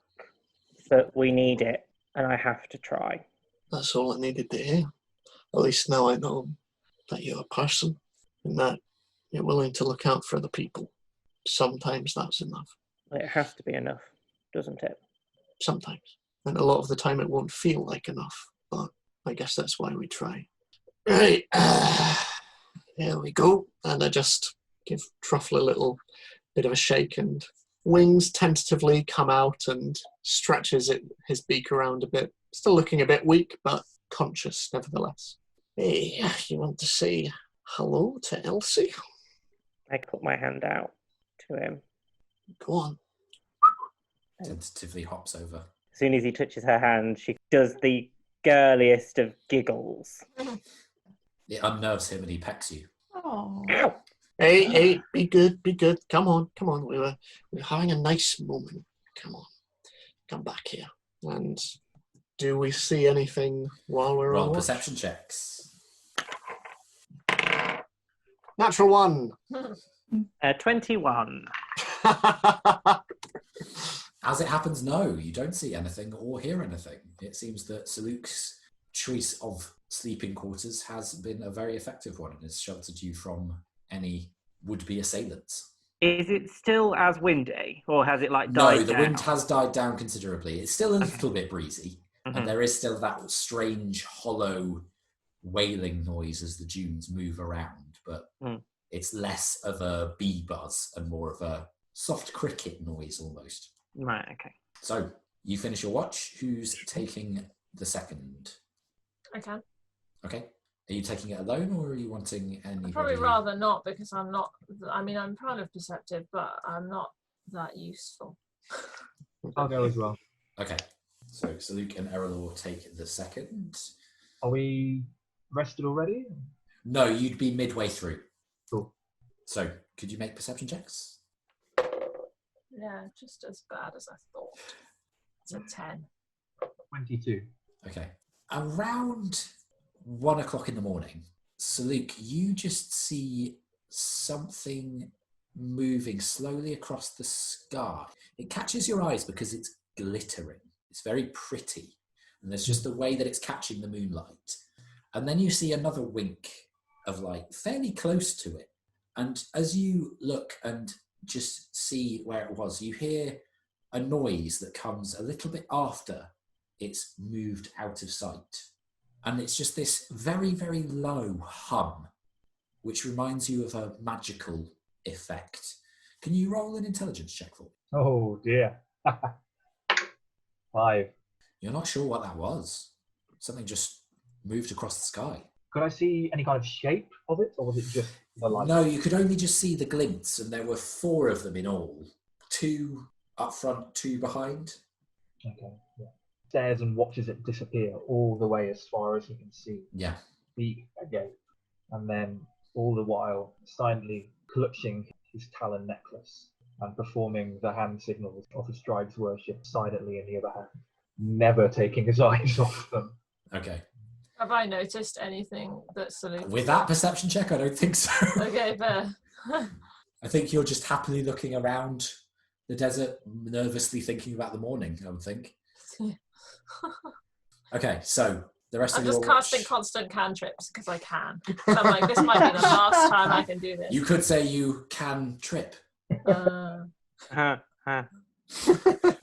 but we need it, and I have to try. That's all I needed to hear. At least now I know that you're a person and that you're willing to look out for other people. Sometimes that's enough. It has to be enough, doesn't it? Sometimes. And a lot of the time it won't feel like enough, but I guess that's why we try. Right, here we go. And I just give Truffle a little bit of a shake, and wings tentatively come out and stretches his beak around a bit. Still looking a bit weak, but conscious nevertheless. Hey, you want to say hello to Elsie? I put my hand out to him. Go on. Tentatively hops over. As soon as he touches her hand, she does the girliest of giggles. It unnerves him and he pecks you. Oh. Ow! Hey, be good, be good. Come on. We were having a nice moment. Come on. Come back here. And do we see anything while we're Roll on watch? perception checks. Natural 1. 21. As it happens, no, you don't see anything or hear anything. It seems that Saluk's choice of sleeping quarters has been a very effective one and has sheltered you from any would-be assailants. Is it still as windy, or has it died No, down? the wind has died down considerably. It's still a little bit breezy, and there is still that strange, hollow, wailing noise as the dunes move around, but it's less of a bee buzz and more of a soft cricket noise almost. Right, okay. So, you finish your watch. Who's taking the second? I can. Okay. Are you taking it alone, or are you wanting anybody? I'd probably rather not, because I'm not. I mean, I'm kind of perceptive, but I'm not that useful. I'll go as well. Okay. So Saluk and Erallur take the second. Are we rested already? No, you'd be midway through. Cool. So, could you make perception checks? Yeah, just as bad as I thought. It's a 10. 22. Okay. Around 1 o'clock in the morning, Saluk, you just see something moving slowly across the sky. It catches your eyes because it's glittering. It's very pretty. And there's just the way that it's catching the moonlight. And then you see another wink of light fairly close to it. And as you look and just see where it was, you hear a noise that comes a little bit after it's moved out of sight. And it's just this very, very low hum, which reminds you of a magical effect. Can you roll an intelligence check for me? Oh dear. 5. You're not sure what that was. Something just moved across the sky. Could I see any kind of shape of it, or was it just the light? No, you could only just see the glints, and there were 4 of them in all. 2 up front, 2 behind. Okay. Yeah. Stares and watches it disappear all the way as far as he can see. Yeah. Speak again. And then all the while silently clutching his talon necklace and performing the hand signals of his tribe's worship silently in the other hand, never taking his eyes off them. Okay. Have I noticed anything that Saluk? With that perception check, I don't think so. Okay, fair. I think you're just happily looking around the desert, nervously thinking about the morning, I would think. Okay, so the rest I'm of your just casting watch. constant cantrips because I can. So I'm like, this might be the last time I can do this. You could say you can trip. Uh,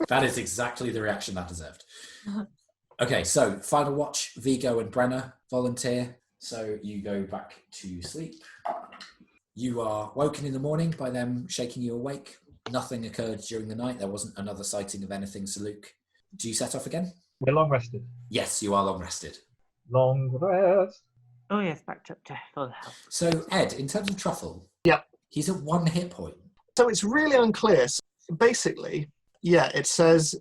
That is exactly the reaction that deserved. Okay, so final watch. Vigo and Brenner volunteer. So you go back to sleep. You are woken in the morning by them shaking you awake. Nothing occurred during the night. There wasn't another sighting of anything, Saluk. Do you set off again? We're long rested. Yes, you are long rested. Long rest. Oh yes, backed up to full health. So, Ed, in terms of Truffle, Yep. he's at 1 hit point. So it's really unclear. So basically, yeah, it says,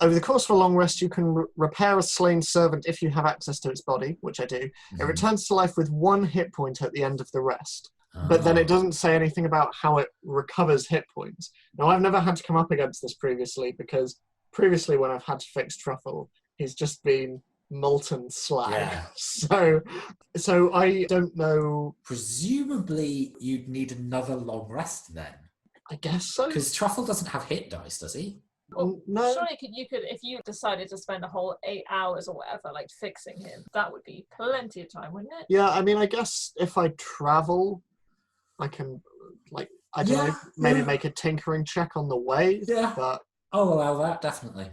over the course of a long rest, you can repair a slain servant if you have access to its body, which I do. It returns to life with 1 hit point at the end of the rest. But then it doesn't say anything about how it recovers hit points. Now, I've never had to come up against this previously, because previously when I've had to fix Truffle, he's just been molten slag. Yeah. So I don't know. Presumably, you'd need another long rest then. I guess so. Because Truffle doesn't have hit dice, does he? No. Surely you could, if you decided to spend a whole 8 hours or whatever, like fixing him, that would be plenty of time, wouldn't it? Yeah, I mean, I guess if I travel, I can, like, I don't know, maybe make a tinkering check on the way. Yeah. But I'll allow that, definitely.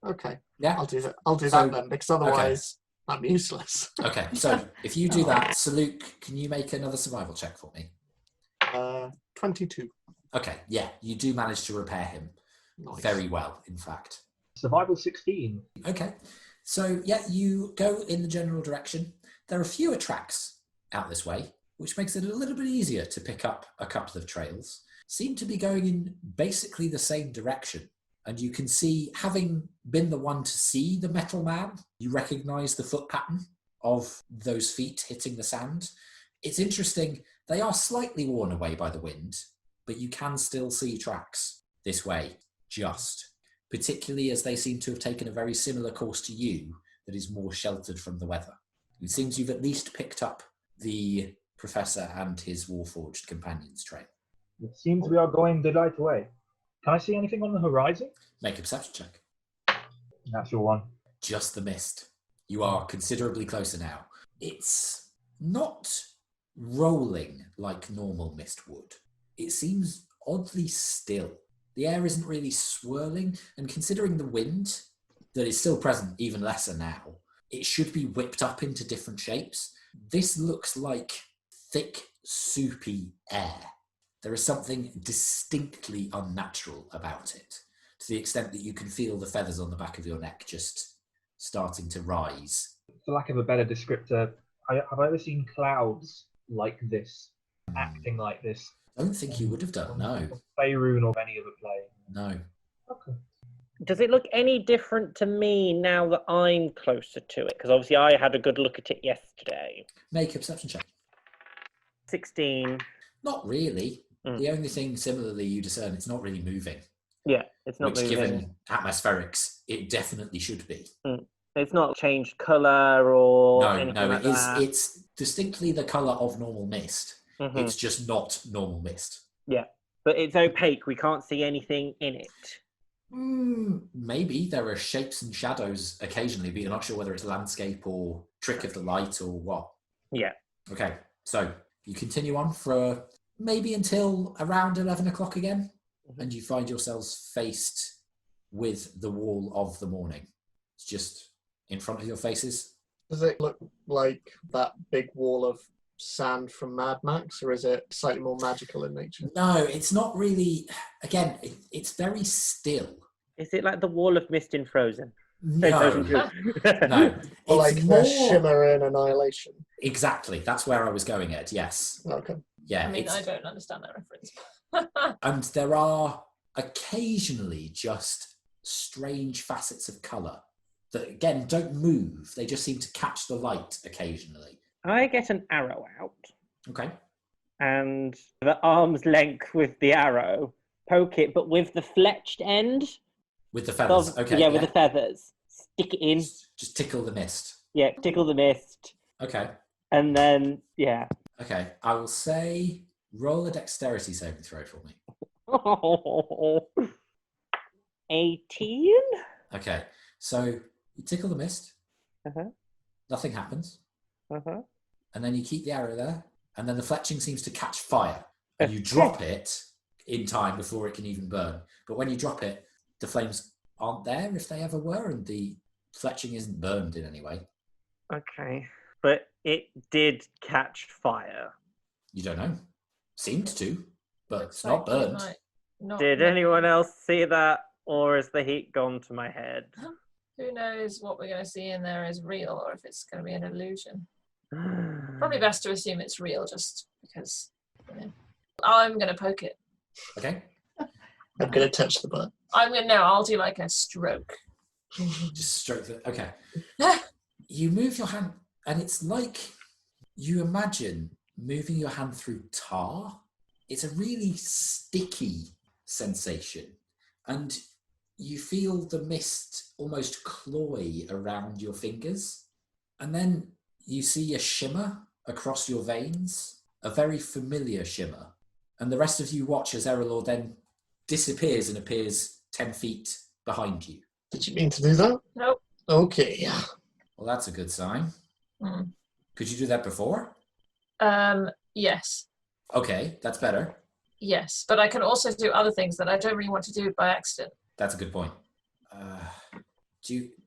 okay, Yeah. I'll do that. I'll do that then, because otherwise I'm useless. Okay, so if you do that, Saluk, can you make another survival check for me? 22. Okay, yeah, you do manage to repair him. Nice. Very well, in fact. Survival 16. Okay, so yeah, you go in the general direction. There are fewer tracks out this way, which makes it a little bit easier to pick up a couple of trails. seem to be going in basically the same direction. And you can see, having been the one to see the metal man, you recognize the foot pattern of those feet hitting the sand. It's interesting, they are slightly worn away by the wind, but you can still see tracks this way, particularly as they seem to have taken a very similar course to you that is more sheltered from the weather. It seems you've at least picked up the professor and his Warforged companions trail. It seems we are going the right way. Can I see anything on the horizon? Make a perception check. Natural one. Just the mist. You are considerably closer now. It's not rolling like normal mist would. It seems oddly still. The air isn't really swirling, and considering the wind that is still present, even lesser now, it should be whipped up into different shapes. This looks like thick, soupy air. There is something distinctly unnatural about it, to the extent that you can feel the feathers on the back of your neck just starting to rise. For lack of a better descriptor, have I ever seen clouds like this, acting like this? I don't think you would have done, no. Faerun or any other play? No. Okay. Does it look any different to me now that I'm closer to it? Because obviously I had a good look at it yesterday. Make a perception check. 16. Not really. Mm. The only thing similarly you discern, it's not really moving. Yeah, it's not which, moving. given atmospherics, it definitely should be. It's not changed colour or No, anything like it is. that. It's distinctly the colour of normal mist. Mhm. It's just not normal mist. Yeah, but it's opaque. We can't see anything in it. Maybe there are shapes and shadows occasionally, but you're not sure whether it's landscape or trick of the light or what. Yeah. Okay, so you continue on for maybe until around 11 o'clock again, and you find yourselves faced with the wall of the morning. It's just in front of your faces. Does it look like that big wall of sand from Mad Max, or is it slightly more magical in nature? No, it's not really. Again, it's very still. Is it like the wall of mist in Frozen? No, no. Or like It's the more shimmer in Annihilation? exactly. That's where I was going, Ed. Yes. Okay. Yeah. I mean, it's- I don't understand that reference. and there are occasionally just strange facets of colour that, again, don't move. They just seem to catch the light occasionally. I get an arrow out, Okay. and the arm's length with the arrow, poke it, but with the fletched end. With the feathers. Okay. Yeah, with the feathers. Stick it in. Just tickle the mist. Yeah, tickle the mist. Okay. And then, yeah. Okay. I will say roll a dexterity saving throw for me. 18? Okay. So you tickle the mist. Uh-huh. Nothing happens. Uh-huh. And then you keep the arrow there. And then the fletching seems to catch fire. And you drop it in time before it can even burn. But when you drop it, the flames aren't there if they ever were, and the fletching isn't burned in any way. Okay. But it did catch fire. You don't know. Seemed to, but it's Like, not burned. it might not Did be- anyone else see that? Or has the heat gone to my head? Who knows what we're going to see in there is real or if it's going to be an illusion. Probably best to assume it's real just because, you know. I'm going to poke it. Okay. I'm going to touch the butt. I'll do like a stroke. Just stroke the. Okay. You move your hand, and it's like you imagine moving your hand through tar. It's a really sticky sensation, and you feel the mist almost cloy around your fingers, and then you see a shimmer across your veins, a very familiar shimmer, and the rest of you watch as Erallur then disappears and appears 10 feet behind you. Did you mean to do that? Nope. Okay. Well, that's a good sign. Mm. Could you do that before? Yes. Okay, that's better. Yes. But I can also do other things that I don't really want to do by accident. That's a good point.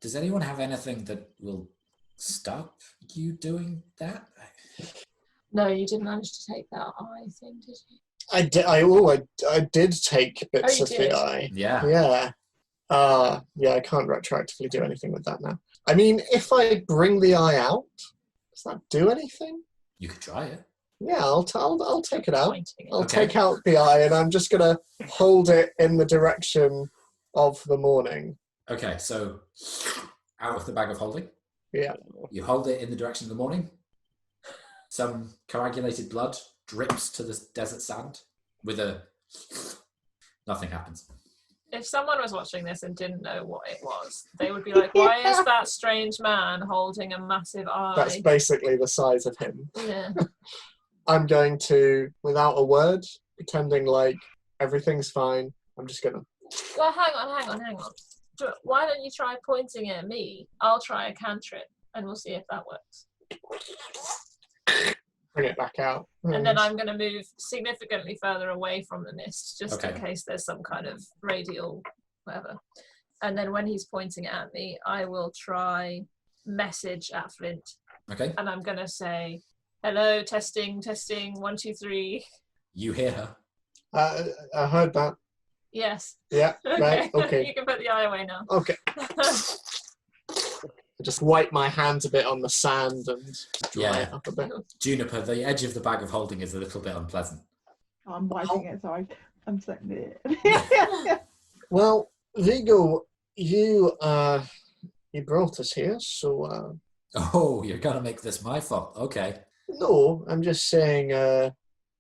Does anyone have anything that will stop you doing that? No, you didn't manage to take that eye thing, did you? I did take bits you of did? the eye. Yeah. Yeah. Yeah, I can't retroactively do anything with that now. I mean, if I bring the eye out, does that do anything? You could try it. Yeah, I'll take it out. Pointing it. I'll Okay. take out the eye, and I'm just gonna hold it in the direction of the morning. Okay, so out of the bag of holding. Yeah. You hold it in the direction of the morning. Some coagulated blood drips to the desert sand with a... Nothing happens. If someone was watching this and didn't know what it was, they would be like, why is that strange man holding a massive eye? That's basically the size of him. Yeah. I'm going to, without a word, pretending like everything's fine, I'm just gonna... Well, hang on. Why don't you try pointing it at me? I'll try a cantrip, and we'll see if that works. Bring it back out. And then I'm going to move significantly further away from the mist, just in Okay. case there's some kind of radial whatever. And then when he's pointing it at me, I will try message at Flint. Okay. And I'm going to say, hello, testing, 1, 2, 3. You hear her. I heard that. Yes. Yeah, Okay. right, okay. You can put the eye away now. Okay. I just wipe my hands a bit on the sand and dry it up a bit. Juniper, the edge of the bag of holding is a little bit unpleasant. I'm wiping it, so I'm setting it. Well, Vigo, you brought us here, so Oh, you're going to make this my fault. Okay. no, I'm just saying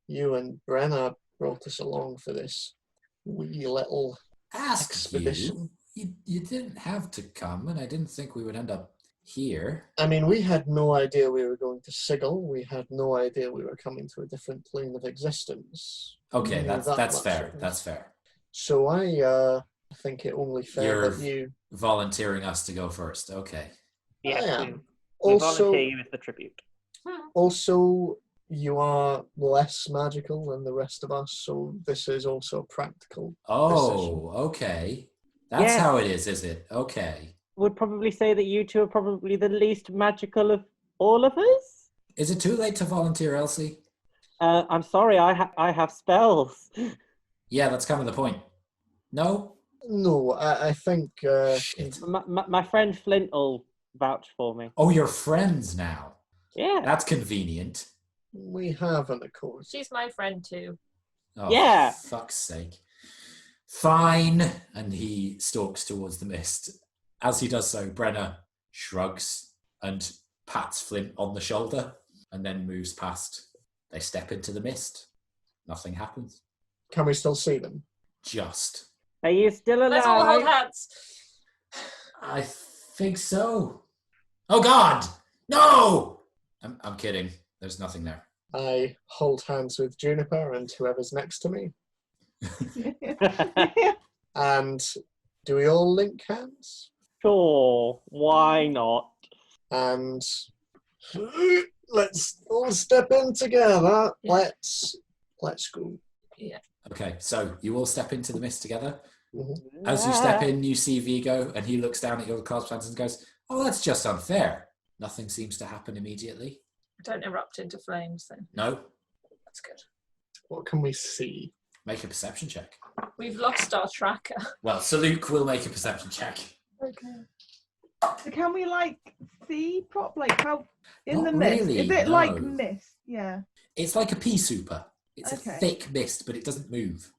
you and Brenna brought us along for this wee little Ask expedition. you didn't have to come, and I didn't think we would end up here. I mean, we had no idea we were going to Sigil. We had no idea we were coming to a different plane of existence. Okay, We knew that's that fair. much. That's fair. So I think it only fair that You're you... volunteering us to go first. Okay. Yes, I we, am. we Also, volunteer you as the tribute. also, you are less magical than the rest of us, so this is also practical. Oh, okay. That's Yeah. how it is it? Okay. Would probably say that you two are probably the least magical of all of us. Is it too late to volunteer, Elsie? I'm sorry, I have spells. Yeah, that's kind of the point. No? No, I think... Shit. My friend Flint will vouch for me. Oh, you're friends now. Yeah. That's convenient. we have an accord. She's my friend too. Oh, Yeah. for fuck's sake. Fine. And he stalks towards the mist. As he does so, Brenna shrugs and pats Flint on the shoulder and then moves past. They step into the mist. Nothing happens. Can we still see them? Just. Are you still alive? Let's all hold hands. I think so. Oh, God! No! I'm kidding. There's nothing there. I hold hands with Juniper and whoever's next to me. And do we all link hands? Sure, why not? And let's all step in together. Yeah. Let's go. Okay, so you all step into the mist together. Mhm. As you step in, you see Vigo, and he looks down at your class plans and goes, "Oh, that's just unfair." Nothing seems to happen immediately. Don't erupt into flames then. No. That's good. What can we see? Make a perception check. We've lost our tracker. Well, Saluk will make a perception check. Okay. So can we see like how in Not the mist? really, Is it no. like mist? Yeah. It's like a pea souper. It's Okay. a thick mist, but it doesn't move.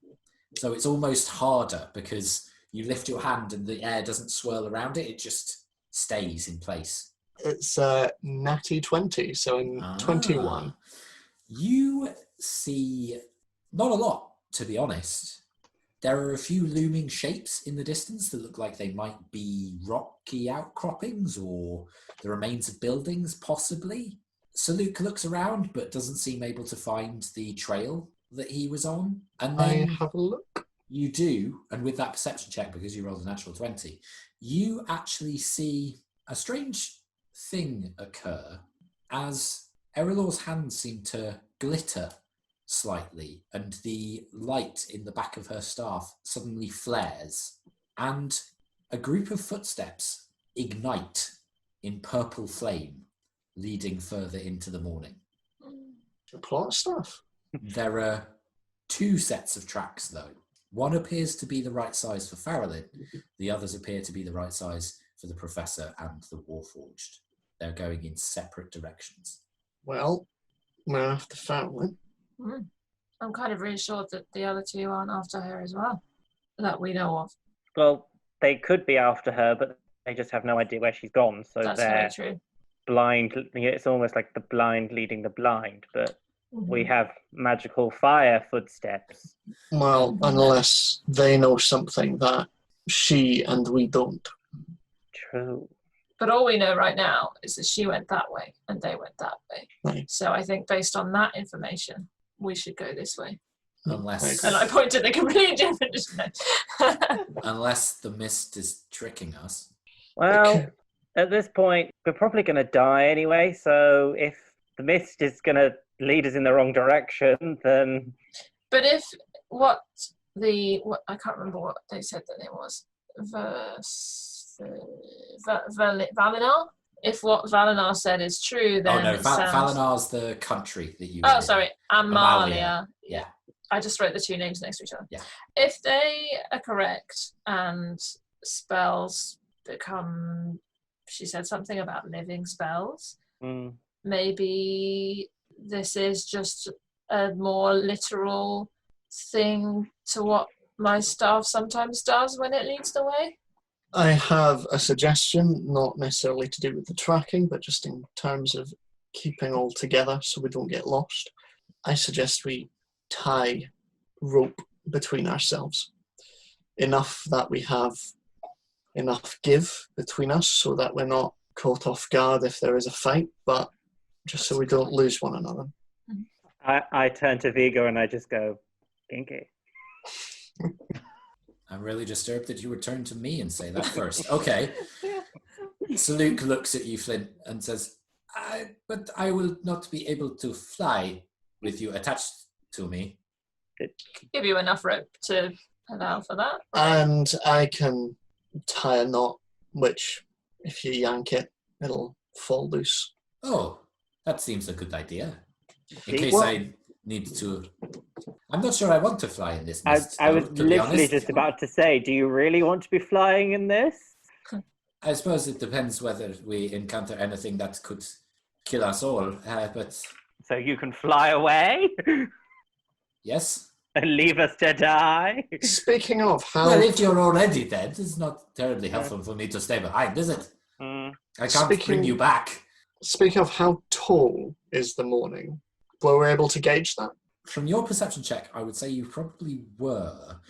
So it's almost harder because you lift your hand and the air doesn't swirl around it. It just stays in place. It's natty 20, so in 21. You see not a lot, to be honest. There are a few looming shapes in the distance that look like they might be rocky outcroppings or the remains of buildings, possibly. Saluk looks around but doesn't seem able to find the trail that he was on. And I then have a look. you do, and with that perception check, because you rolled a natural 20, you actually see a strange thing occur as Erallur's hands seem to glitter slightly, and the light in the back of her staff suddenly flares, and a group of footsteps ignite in purple flame, leading further into the morning. Plot stuff. There are two sets of tracks, though. One appears to be the right size for Faralynn. The others appear to be the right size for the Professor and the Warforged. They're going in separate directions. Well, We're after Faralynn. I'm kind of reassured that the other two aren't after her as well, that we know of. Well, they could be after her, but they just have no idea where she's gone. So That's they're very true. blind. It's almost like the blind leading the blind, but we Mhm. have magical fire footsteps. Well, unless they know something that she and we don't. True. But all we know right now is that she went that way and they went that way. Right. So I think based on that information, we should go this way. Unless And I pointed the completely different direction. unless the mist is tricking us. Well, Okay. at this point, we're probably going to die anyway. So if the mist is going to lead us in the wrong direction, then But if what I can't remember what they said that it was. Valinar? If what Valinar said is true, then Oh no, it sounds... Valinar's the country that you. Oh, live in. sorry, Amalia. Yeah. I just wrote the two names next to each other. Yeah. If they are correct and spells become, she said something about living spells, maybe this is just a more literal thing to what my staff sometimes does when it leads the way. I have a suggestion, not necessarily to do with the tracking, but just in terms of keeping all together so we don't get lost. I suggest we tie rope between ourselves. Enough that we have enough give between us so that we're not caught off guard if there is a fight, but just so we don't lose one another. I turn to Vigo and I just go, Pinky. I'm really disturbed that you would turn to me and say that first. Okay. So Luke looks at you, Flint, and says, but I will not be able to fly with you attached to me. Give you enough rope to allow for that. And I can tie a knot, which, if you yank it, it'll fall loose. Oh, that seems a good idea. In See? case I need to... I'm not sure I want to fly in this I mist. was to be literally honest. just about to say, do you really want to be flying in this? I suppose it depends whether we encounter anything that could kill us all, but So you can fly away yes. and leave us to die? Speaking of, how Well, if you're already dead, it's not terribly helpful for me to stay behind, is it? Mm. I can't bring you back. speaking of how tall is the morning, were we able to gauge that? From your perception check, I would say you probably were.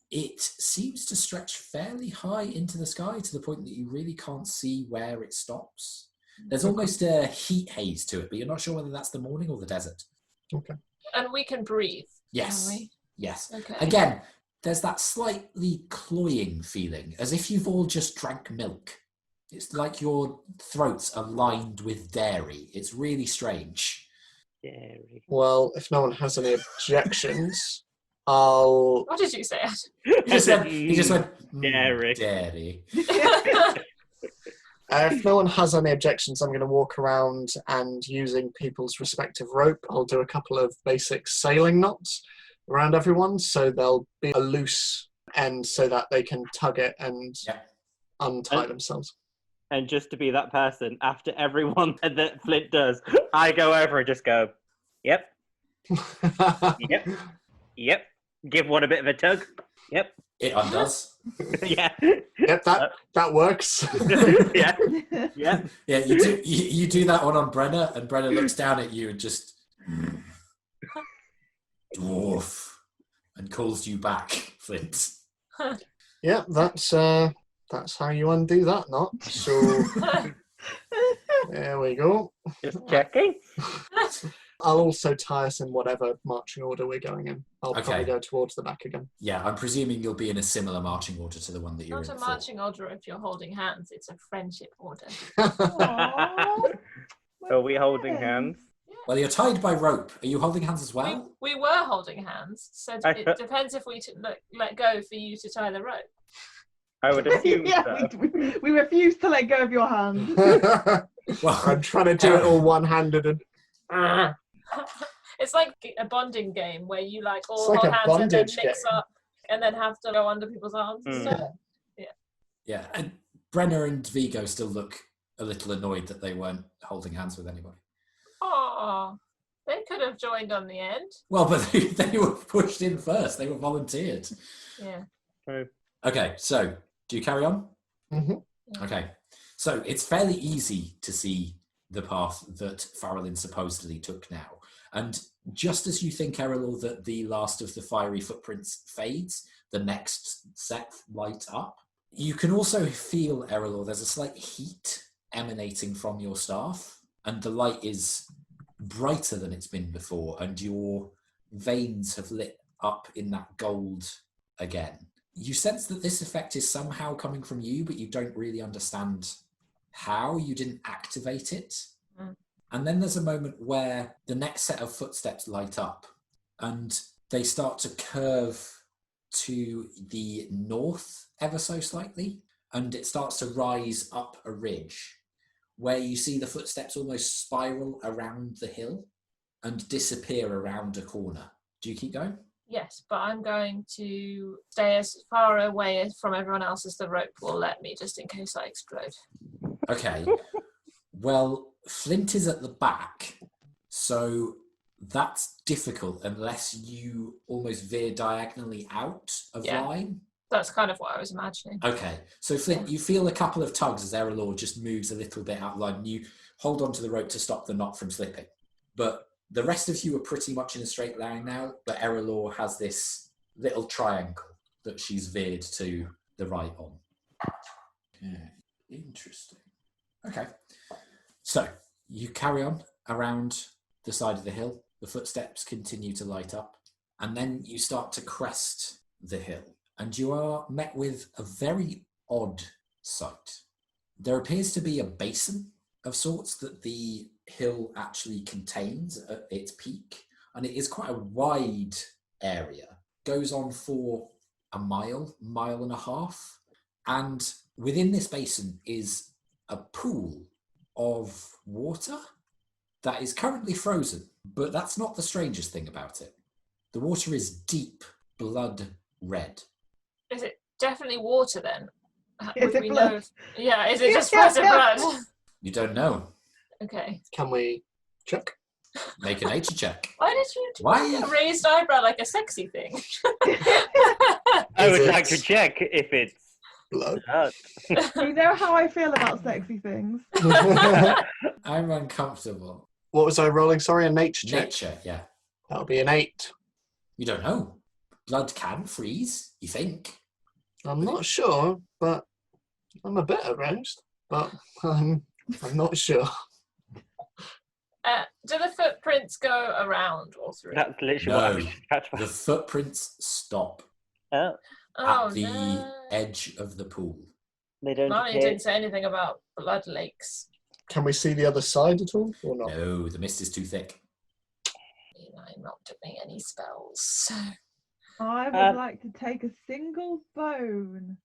It seems to stretch fairly high into the sky to the point that you really can't see where it stops. There's almost a heat haze to it, but you're not sure whether that's the morning or the desert. Okay. And we can breathe. Yes. Can we? Yes. Okay. Again, there's that slightly cloying feeling, as if you've all just drank milk. It's like your throats are lined with dairy. It's really strange. Dairy. Well, if no one has any objections, I'll... What did you say? He just went, Dairy. Dairy. If no one has any objections, I'm going to walk around and using people's respective rope, I'll do a couple of basic sailing knots around everyone so there'll be a loose end so that they can tug it and untie themselves. And just to be that person, after everyone that Flint does, I go over and just go, yep, yep, yep. Give one a bit of a tug. Yep. It undoes. Yeah. Yep, that works. Yeah. Yeah. Yeah, you do that one on Brenna, and Brenna looks down at you and just dwarf and calls you back, Flint. Yeah, that's how you undo that knot. So there we go. Just checking. I'll also tie us in whatever marching order we're going in. I'll Okay. probably go towards the back again. Yeah, I'm presuming you'll be in a similar marching order to the one that you're Not in a for. marching order if you're holding hands. It's a friendship order. Aww, Are we holding hands? Well, you're tied by rope. Are you holding hands as well? We were holding hands, so it depends if we let go for you to tie the rope. I would assume yeah, so. we refuse to let go of your hand. Well, I'm trying to do it all one-handed and... It's like a bonding game where you like all It's like hold a hands and then bondage mix game. up and then have to go under people's arms. and Mm. stuff. yeah, and Brenna and Vigo still look a little annoyed that they weren't holding hands with anybody. Oh, They could have joined on the end. Well, but they were pushed in first. They were volunteered. Yeah. True. Okay, so do you carry on? Mm-hmm. Okay, so it's fairly easy to see the path that Faralynn supposedly took now. And just as you think, Erallur, that the last of the fiery footprints fades, the next set light up. You can also feel, Erallur, there's a slight heat emanating from your staff, and the light is brighter than it's been before, and your veins have lit up in that gold again. You sense that this effect is somehow coming from you, but you don't really understand how. You didn't activate it. And then there's a moment where the next set of footsteps light up, and they start to curve to the north ever so slightly, and it starts to rise up a ridge where you see the footsteps almost spiral around the hill and disappear around a corner. Do you keep going? Yes, but I'm going to stay as far away from everyone else as the rope will let me, just in case I explode. Okay. Well, Flint is at the back, so that's difficult unless you almost veer diagonally out of line. That's kind of what I was imagining. Okay, so Flint, you feel a couple of tugs as Erallur just moves a little bit out of line, and you hold onto the rope to stop the knot from slipping. But the rest of you are pretty much in a straight line now, but Erallur has this little triangle that she's veered to the right on. Okay, interesting. Okay, so you carry on around the side of the hill. The footsteps continue to light up, and then you start to crest the hill, and you are met with a very odd sight. There appears to be a basin of sorts that the hill actually contains at its peak, and it is quite a wide area. Goes on for a mile and a half, and within this basin is a pool of water that is currently frozen, but that's not the strangest thing about it. The water is deep blood red. Is it definitely water then? Is Would it we blood? know? Yeah, is it just frozen blood? You don't know. Okay. Can we check? Make a nature check. Why did you do Why? a raised eyebrow like a sexy thing? I Is would it- like to check if it's Blood. blood. You know how I feel about sexy things. I'm uncomfortable. What was I rolling? Sorry, a nature check. Nature, yeah. That'll be an 8. You don't know. Blood can freeze, you think. I'm not sure, but I'm a bit aroused. But I'm not sure. Do the footprints go around all through? That's literally what I No. was catch. The footprints stop Oh, Oh, at the no. edge of the pool. they don't Marnie appear. didn't say anything about blood lakes. Can we see the other side at all, or not? No, the mist is too thick. I'm not doing any spells. So. I would like to take a single bone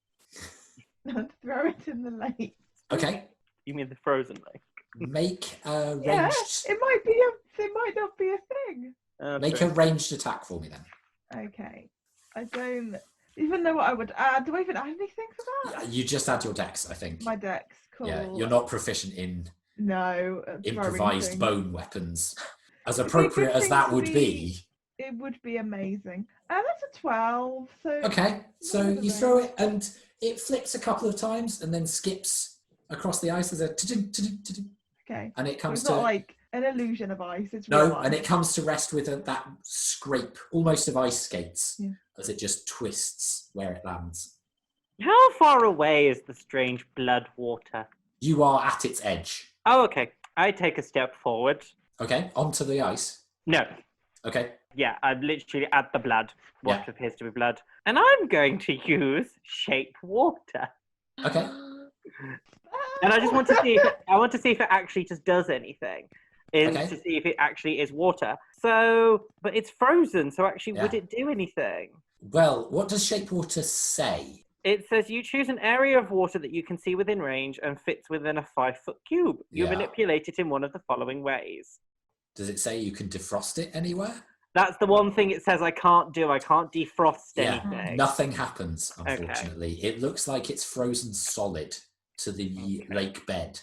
and throw it in the lake. Okay, You mean the frozen lake? make a ranged, Yeah, it might not be a thing. make a ranged attack for me then. Okay. I don't even know what I would add. Do I even add anything for that? You just add your dex, I think. My dex, cool. Yeah, you're not proficient in No. improvised throwing bone weapons. As It'd be a appropriate good as thing that to would be- be. things. It would be amazing. That's a 12. So Okay, so Not you the throw range. it and it flips a couple of times and then skips across the ice as a ta-ding, ta-ding, ta-ding, okay. and it So comes it's to not like an illusion of ice. It's real no, ice. and it comes to rest with that scrape, almost of ice skates, Yeah. as it just twists where it lands. How far away is the strange blood water? You are at its edge. Oh, okay. I take a step forward. Okay, onto the ice. No. Okay, Yeah, I'm literally at the blood. What Yeah. appears to be blood. And I'm going to use shape water. okay. And I just want to see if it actually just does anything. Okay. To see if it actually is water. So, but it's frozen, so actually would Yeah. it do anything? Well, what does shape water say? It says you choose an area of water that you can see within range and fits within a 5-foot cube. You Yeah. manipulate it in one of the following ways. Does it say you can defrost it anywhere? That's the one thing it says I can't do. I can't defrost Yeah. anything. Nothing happens, Okay. unfortunately. It looks like it's frozen solid to the Okay. lake bed.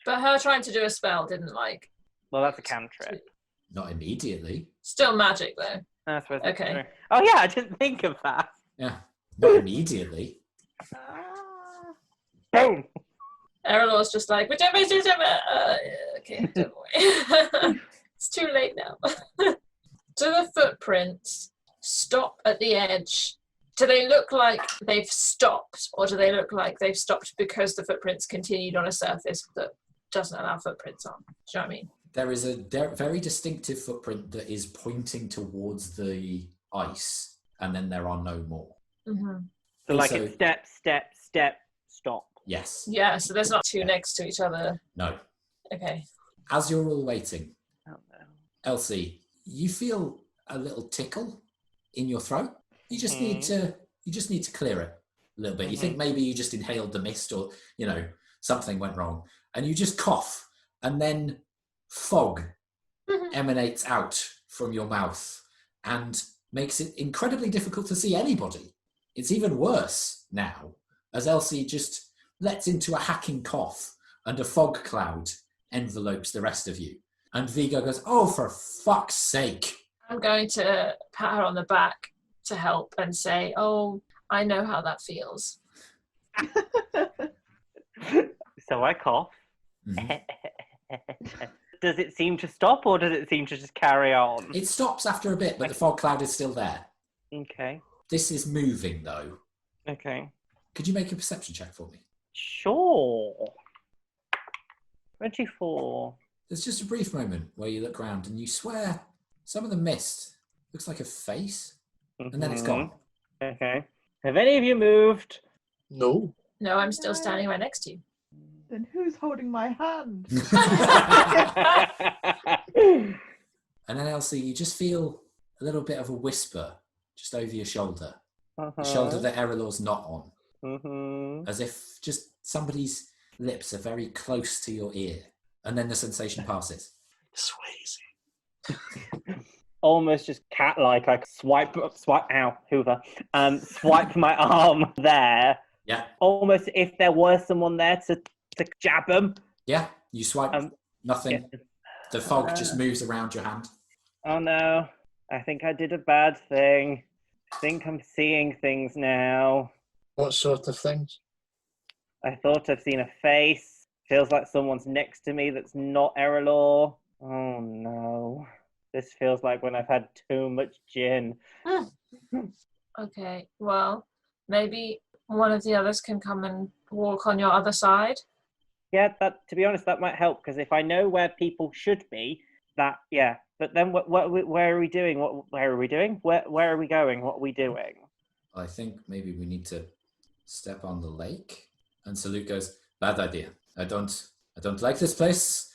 But her trying to do a spell didn't Well, that's a cantrip. Not immediately. Still magic though. I suppose that's Okay. true. Oh yeah, I didn't think of that. Yeah, not immediately. Boom. Erallur's just like, whichever. Okay, don't worry. It's too late now. Do the footprints stop at the edge? Do they look like they've stopped, or do they look like they've stopped because the footprints continued on a surface that doesn't allow footprints on? Do you know what I mean? There is a very distinctive footprint that is pointing towards the ice, and then there are no more. Mm-hmm. So like Also- a step, step, step, stop. Yes. Yeah, so there's not two next to each other. No. Okay. As you're all waiting, Oh no. Elsie, you feel a little tickle in your throat. You just need to clear it a little bit. You think maybe you just inhaled the mist, or something went wrong, and you just cough, and then fog emanates out from your mouth and makes it incredibly difficult to see anybody. It's even worse now, as Elsie just lets into a hacking cough, and a fog cloud envelopes the rest of you. And Vigo goes, "Oh, for fuck's sake." I'm going to pat her on the back to help and say, "Oh, I know how that feels." So I cough. Mhm. Does it seem to stop, or does it seem to just carry on? It stops after a bit, but the fog cloud is still there. Okay. This is moving, though. Okay. Could you make a perception check for me? Sure. 24. There's just a brief moment where you look around and you swear some of the mist looks like a face, and then it's gone. Okay. Have any of you moved? No. No, I'm still standing right next to you. Then who's holding my hand? And then, Elsie, you just feel a little bit of a whisper just over your shoulder. The shoulder that Erallur's not on. As if just somebody's lips are very close to your ear. And then the sensation passes. Swayze. Almost just cat-like, like swipe, ow, Hoover. Swipe my arm there. Yeah. Almost if there was someone there to jab them. Yeah, you swipe, nothing. Yeah. The fog just moves around your hand. Oh no, I think I did a bad thing. I think I'm seeing things now. What sort of things? I thought I've seen a face. Feels like someone's next to me that's not Erallur. Oh no. This feels like when I've had too much gin. Okay, well, maybe one of the others can come and walk on your other side. Yeah, to be honest, that might help, because if I know where people should be, yeah. But then where are we doing? Where are we doing? Where are we going? What are we doing? I think maybe we need to step on the lake. And Salute goes, "Bad idea. I don't like this place.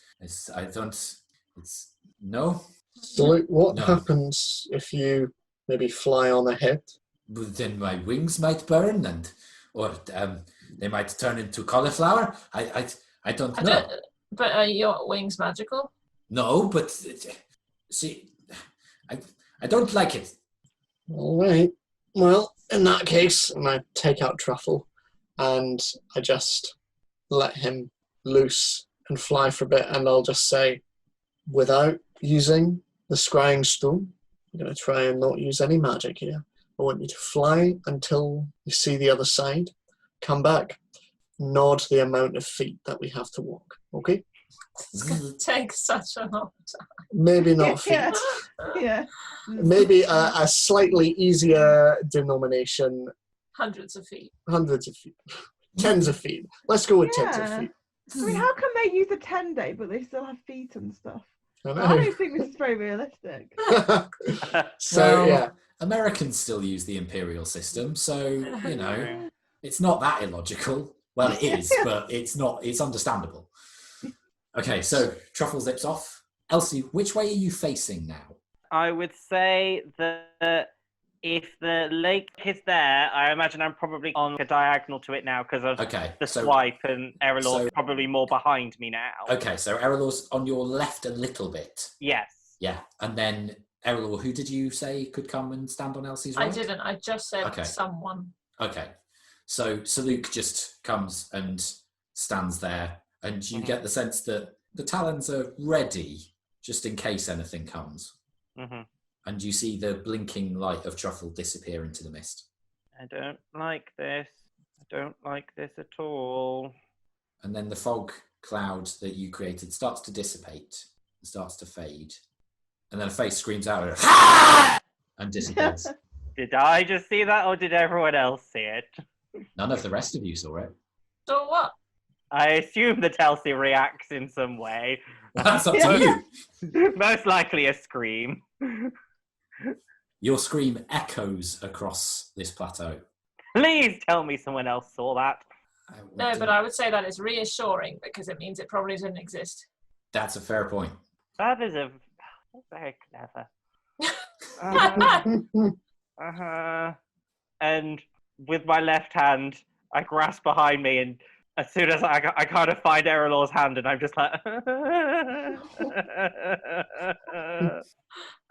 No." So what No. happens if you maybe fly on ahead? But then my wings might burn, or they might turn into cauliflower. I don't know. But are your wings magical? No, but see, I don't like it. All right. Well, in that case, and I take out Truffle, and I just let him loose and fly for a bit, and I'll just say, without using the scrying stone, I'm going to try and not use any magic here. I want you to fly until you see the other side, come back, nod the amount of feet that we have to walk, okay? It's going to take such a long time. Maybe not feet. Yeah. Maybe a slightly easier denomination, Hundreds of feet. hundreds of feet, tens of feet. Let's go with tens of Yeah. feet. I mean, how come they use a 10-day, but they still have feet and stuff? I I know. don't think this is very realistic. So, Well, yeah. Americans still use the imperial system, so it's not that illogical. Well, it is, but it's not. It's understandable. Okay, so Truffle zips off. Elsie, which way are you facing now? I would say that if the lake is there, I imagine I'm probably on a diagonal to it now because of Okay, the so swipe, and Erallur's probably more behind me now. okay, so Erallur's on your left a little bit. Yes. Yeah, and then Erallur, who did you say could come and stand on Elsie's right? I didn't. I just said Okay. someone. Okay, so Saluk just comes and stands there, and you get the sense that the Talons are ready, just in case anything comes. Mm-hmm. And you see the blinking light of Truffle disappear into the mist. I don't like this. I don't like this at all. And then the fog cloud that you created starts to dissipate, starts to fade. And then a face screams out and disappears. Did I just see that, or did everyone else see it? None of the rest of you saw it. So what? I assume that Elsie reacts in some way. That's up to you. Most likely a scream. Your scream echoes across this plateau. Please tell me someone else saw that. No, but I would say that is reassuring because it means it probably didn't exist. That's a fair point. That is very clever. And with my left hand, I grasp behind me, and as soon as I kind of find Erallur's hand, and I'm just like...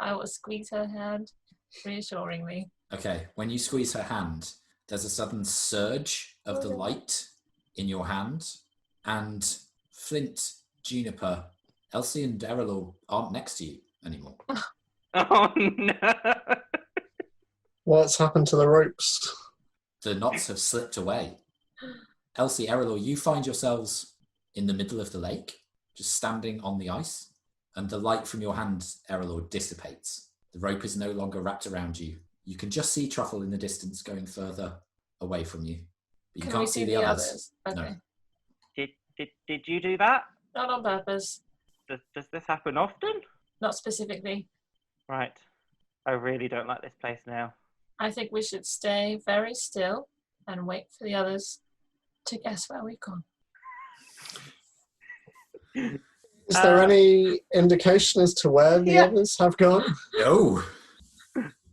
I will squeeze her hand reassuringly. Okay, when you squeeze her hand, there's a sudden surge of the light in your hand, and Flint, Juniper, Elsie and Erallur aren't next to you anymore. Oh no! What's happened to the ropes? The knots have slipped away. Elsie, Erallur, you find yourselves in the middle of the lake, just standing on the ice, and the light from your hand, Erallur, dissipates. The rope is no longer wrapped around you. You can just see Truffle in the distance going further away from you. But you Can can't we see the others. Okay. No. Did you do that? Not on purpose. Does this happen often? Not specifically. Right. I really don't like this place now. I think we should stay very still and wait for the others to guess where we've gone. Is there any indication as to where the others have gone? No,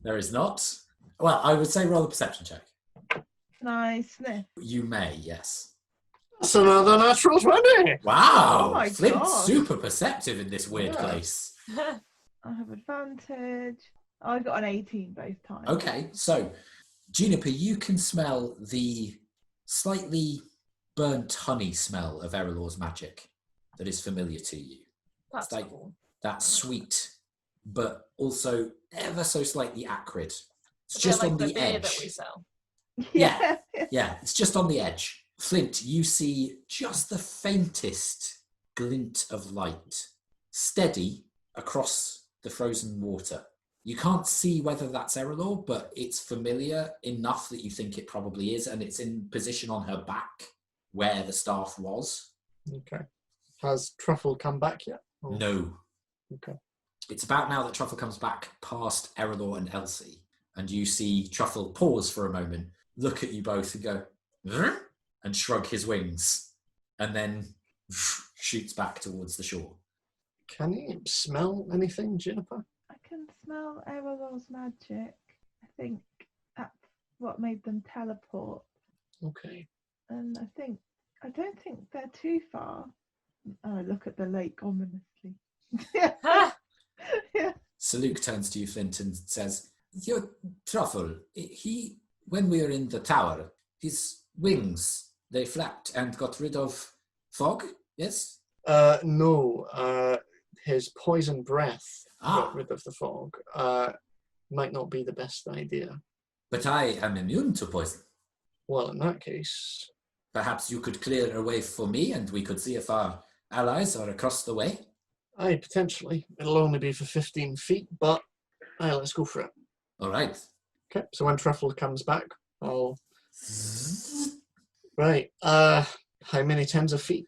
there is not. Well, I would say roll a perception check. Can I sniff? You may, yes. That's another natural 20. Wow, Oh my Flint's gosh. super perceptive in this weird Yeah. place. I have advantage. I got an 18 both times. Okay, so Juniper, you can smell the slightly burnt honey smell of Erallur's magic that is familiar to you. That's It's like cool. that sweet, but also ever so slightly acrid. It's A bit just like on the beer edge. that we sell. Yeah. Yeah, it's just on the edge. Flint, you see just the faintest glint of light, steady across the frozen water. You can't see whether that's Erallur, but it's familiar enough that you think it probably is, and it's in position on her back where the staff was. Okay. Has Truffle come back yet? Or- No. Okay. It's about now that Truffle comes back past Erallur and Elsie, and you see Truffle pause for a moment, look at you both and go, "Huh?" and shrug his wings, and then shoots back towards the shore. Can you smell anything, Juniper? I can smell Erallur's magic. I think that's what made them teleport. Okay. And I don't think they're too far. I look at the lake ominously. Ah, Yeah. So Luke turns to you, Flint, and says, "Your Truffle, when we were in the tower, his wings, they flapped and got rid of fog, yes?" No. His poison breath Ah. got rid of the fog. Might not be the best idea. "But I am immune to poison. Well, in that case, Perhaps you could clear a way for me, and we could see if our allies are across the way." aye, potentially. It'll only be for 15 feet, but aye, let's go for it. All right. Okay, so when Truffle comes back, I'll... Right, how many tens of feet?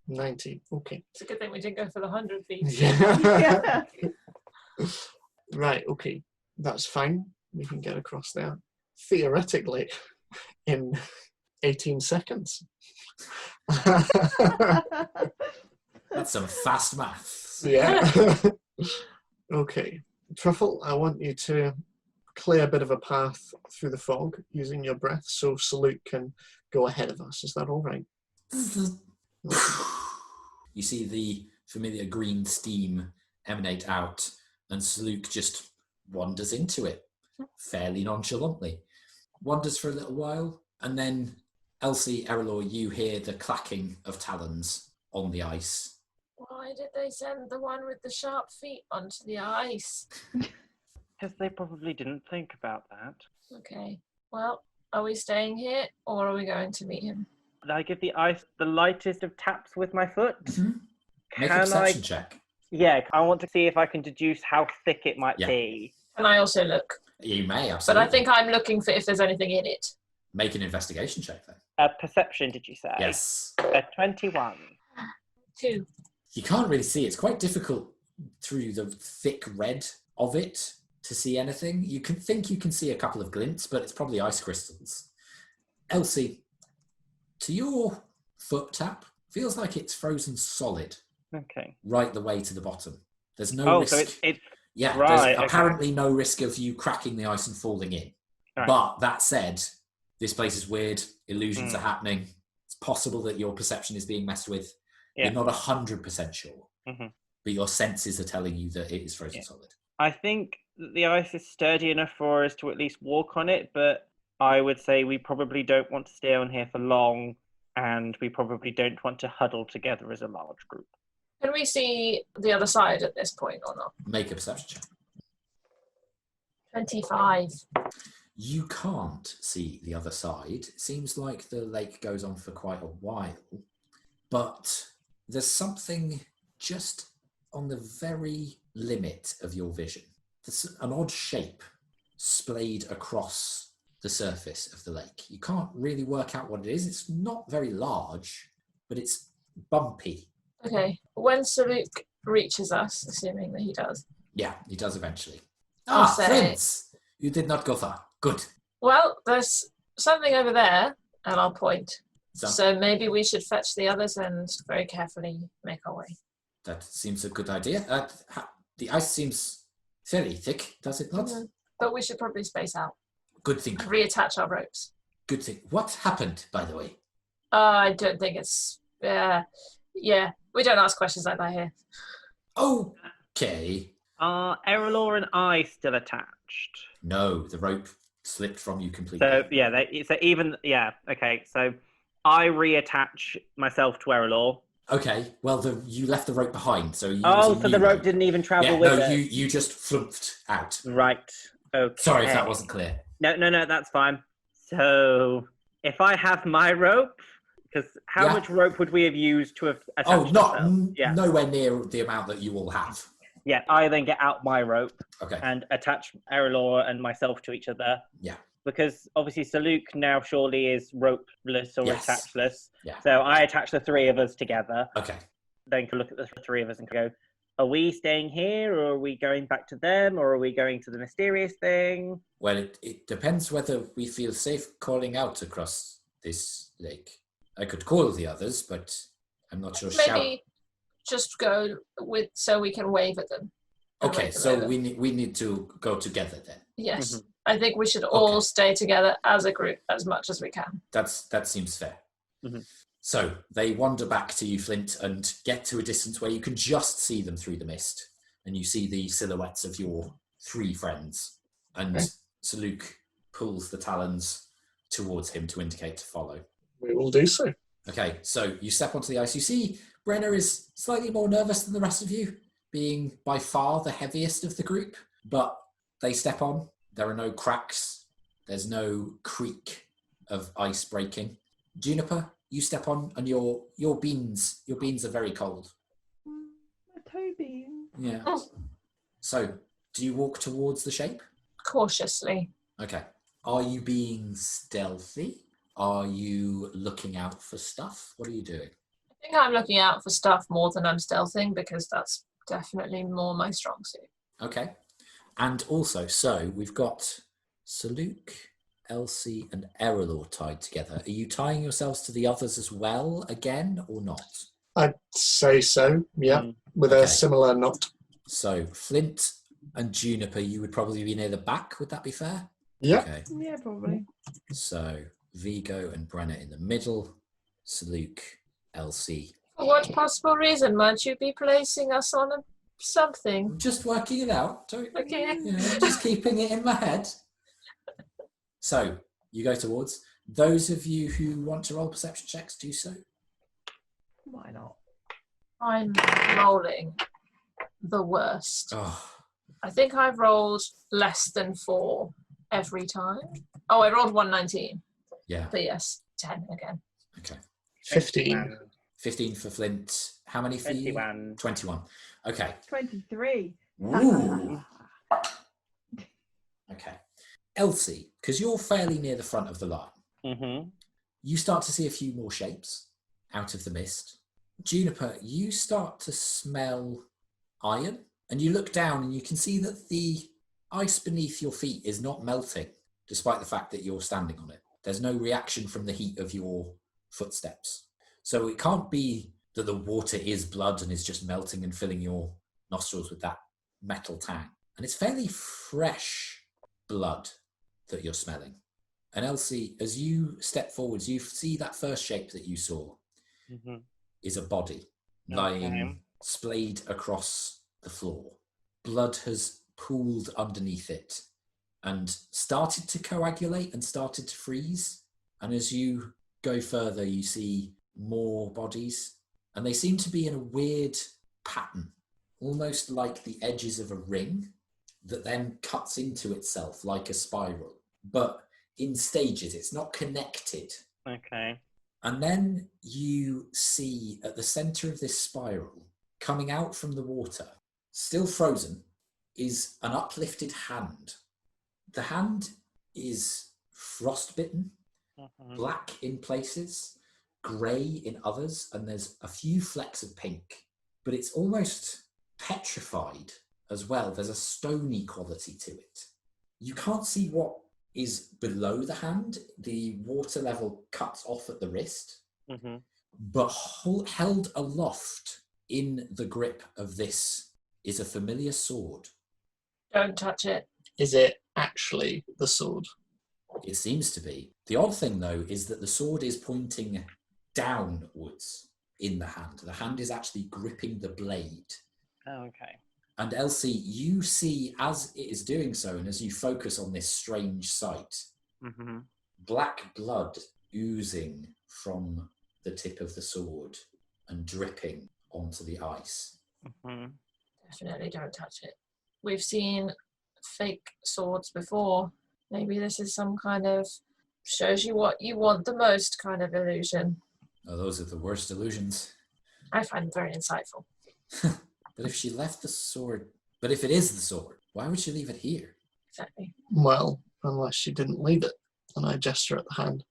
90, okay. it's a good thing we didn't go for the 100 feet. Yeah. Right, okay, that's fine. We can get across there. Theoretically, in 18 seconds. That's some fast maths. Yeah. Okay, Truffle, I want you to clear a bit of a path through the fog using your breath so Salute can go ahead of us. Is that all right? You see the familiar green steam emanate out, and Saluk just wanders into it fairly nonchalantly. Wanders for a little while, And then, Elsie, Erallur, you hear the clacking of talons on the ice. Why did they send the one with the sharp feet onto the ice? Because they probably didn't think about that. Okay. Well, are we staying here or are we going to meet him? I give the ice the lightest of taps with my foot. Mm-hmm. Make a Can perception check. Yeah, I want to see if I can deduce how thick it might be. Can I also look? You may, absolutely. But I think I'm looking for if there's anything in it. Make an investigation check then. Perception, did you say? Yes. 21. 2. You can't really see. It's quite difficult through the thick red of it to see anything. You can think you can see a couple of glints, but it's probably ice crystals. Elsie, to your foot tap, feels like it's frozen solid. Okay. Right the way to the bottom. There's no risk. So it's yeah, right, there's apparently no risk of you cracking the ice and falling in. Right. But that said, this place is weird. Illusions are happening. It's possible that your perception is being messed with. Yeah. You're not 100% sure. Mm-hmm. But your senses are telling you that it is frozen solid. I think the ice is sturdy enough for us to at least walk on it, but I would say we probably don't want to stay on here for long, and we probably don't want to huddle together as a large group. Can we see the other side at this point or not? Make a perception check. 25. You can't see the other side. It seems like the lake goes on for quite a while, but there's something just on the very limit of your vision. There's an odd shape splayed across the surface of the lake. You can't really work out what it is. It's not very large, but it's bumpy. Okay. When Saluk reaches us, assuming that he does. Yeah, he does eventually. I'll say- friends! You did not go far. Good. Well, there's something over there, and I'll point. So So maybe we should fetch the others and very carefully make our way. that seems a good idea. The ice seems fairly thick, does it not? Mhm. But we should probably space out. Good thing. Reattach our ropes. Good thing. What happened, by the way? I don't think it's... yeah, we don't ask questions like that here. Okay. Are Erallur and I still attached? No, the rope slipped from you completely. So okay. So I reattach myself to Erallur. Okay, well, you left the rope behind, so you. Oh, use a so new the rope didn't even travel with no, it. you just flumped out. Right. Okay. Sorry if that wasn't clear. No, that's fine. So if I have my rope, because how much rope would we have used to have attached ourselves? Nowhere near the amount that you all have. Yeah, I then get out my rope Okay. and attach Erallur and myself to each other. Yeah. Because obviously Saluk now surely is ropeless or Yes. attachless. Yeah. So I attach the three of us together. Okay. Then can look at the three of us and go, are we staying here, or are we going back to them, or are we going to the mysterious thing? Well, it depends whether we feel safe calling out across this lake. I could call the others, but I'm not sure. Maybe just go with so we can wave at them. and Okay, wave them so over. we need to go together then. Yes. Mhm. I think we should all Okay. stay together as a group as much as we can. That seems fair. Mhm. So they wander back to you, Flint, and get to a distance where you can just see them through the mist, and you see the silhouettes of your three friends. And Saluk pulls the talons towards him to indicate to follow. We will do so. Okay, so you step onto the ice. You see Brenner is slightly more nervous than the rest of you, being by far the heaviest of the group, but they step on. There are no cracks. There's no creak of ice breaking. Juniper, you step on, and your beans are very cold. A toe bean. Yeah. Oh. So, do you walk towards the shape? Cautiously. Okay. Are you being stealthy? Are you looking out for stuff? What are you doing? I think I'm looking out for stuff more than I'm stealthing because that's definitely more my strong suit. Okay. And also, so we've got Saluk, Elsie, and Erallur tied together. Are you tying yourselves to the others as well again, or not? I'd say so, yeah, with Okay. a similar knot. So Flint and Juniper, you would probably be near the back. Would that be fair? Yeah. Okay. Yeah, probably. So Vigo and Brenner in the middle. Saluk, Elsie. For what possible reason might you be placing us on something? I'm just working it out. Okay. Just keeping it in my head. So you go towards. Those of you who want to roll perception checks, do so. Why not? I'm rolling the worst. Oh, I think I've rolled less than 4 every time. Oh, I rolled 119. yeah. But yes, 10 again. Okay. 15. 15 for Flint. How many for you? 21. 21. Okay. 23. Ooh. Okay. Elsie, because you're fairly near the front of the line, Mm-hmm. you start to see a few more shapes out of the mist. Juniper, you start to smell iron, and you look down and you can see that the ice beneath your feet is not melting, despite the fact that you're standing on it. There's no reaction from the heat of your footsteps. So it can't be that the water is blood and is just melting and filling your nostrils with that metal tang. And it's fairly fresh blood that you're smelling. And Elsie, as you step forwards, you see that first shape that you saw Mm-hmm. is a body lying splayed across the floor. Blood has pooled underneath it and started to coagulate and started to freeze. And as you go further, you see more bodies, and they seem to be in a weird pattern, almost like the edges of a ring that then cuts into itself like a spiral, but in stages. It's not connected. Okay. And then you see at the center of this spiral, coming out from the water, still frozen, is an uplifted hand. The hand is frostbitten, Mm-hmm. black in places, grey in others, and there's a few flecks of pink. But it's almost petrified as well. There's a stony quality to it. You can't see what is below the hand. The water level cuts off at the wrist, Mm-hmm. but held aloft in the grip of this is a familiar sword. Don't touch it. Is it actually the sword? It seems to be. The odd thing, though, is that the sword is pointing downwards in the hand. The hand is actually gripping the blade. Oh, okay. And Elsie, you see, as it is doing so, and as you focus on this strange sight, Mm-hmm. black blood oozing from the tip of the sword and dripping onto the ice. Mm-hmm. Definitely don't touch it. We've seen fake swords before. Maybe this is some kind of shows you what you want the most kind of illusion. Oh, those are the worst illusions. I find them very insightful. But if she left the sword, but if it is the sword, why would she leave it here? Exactly. Well, unless she didn't leave it. And I gesture at the hand.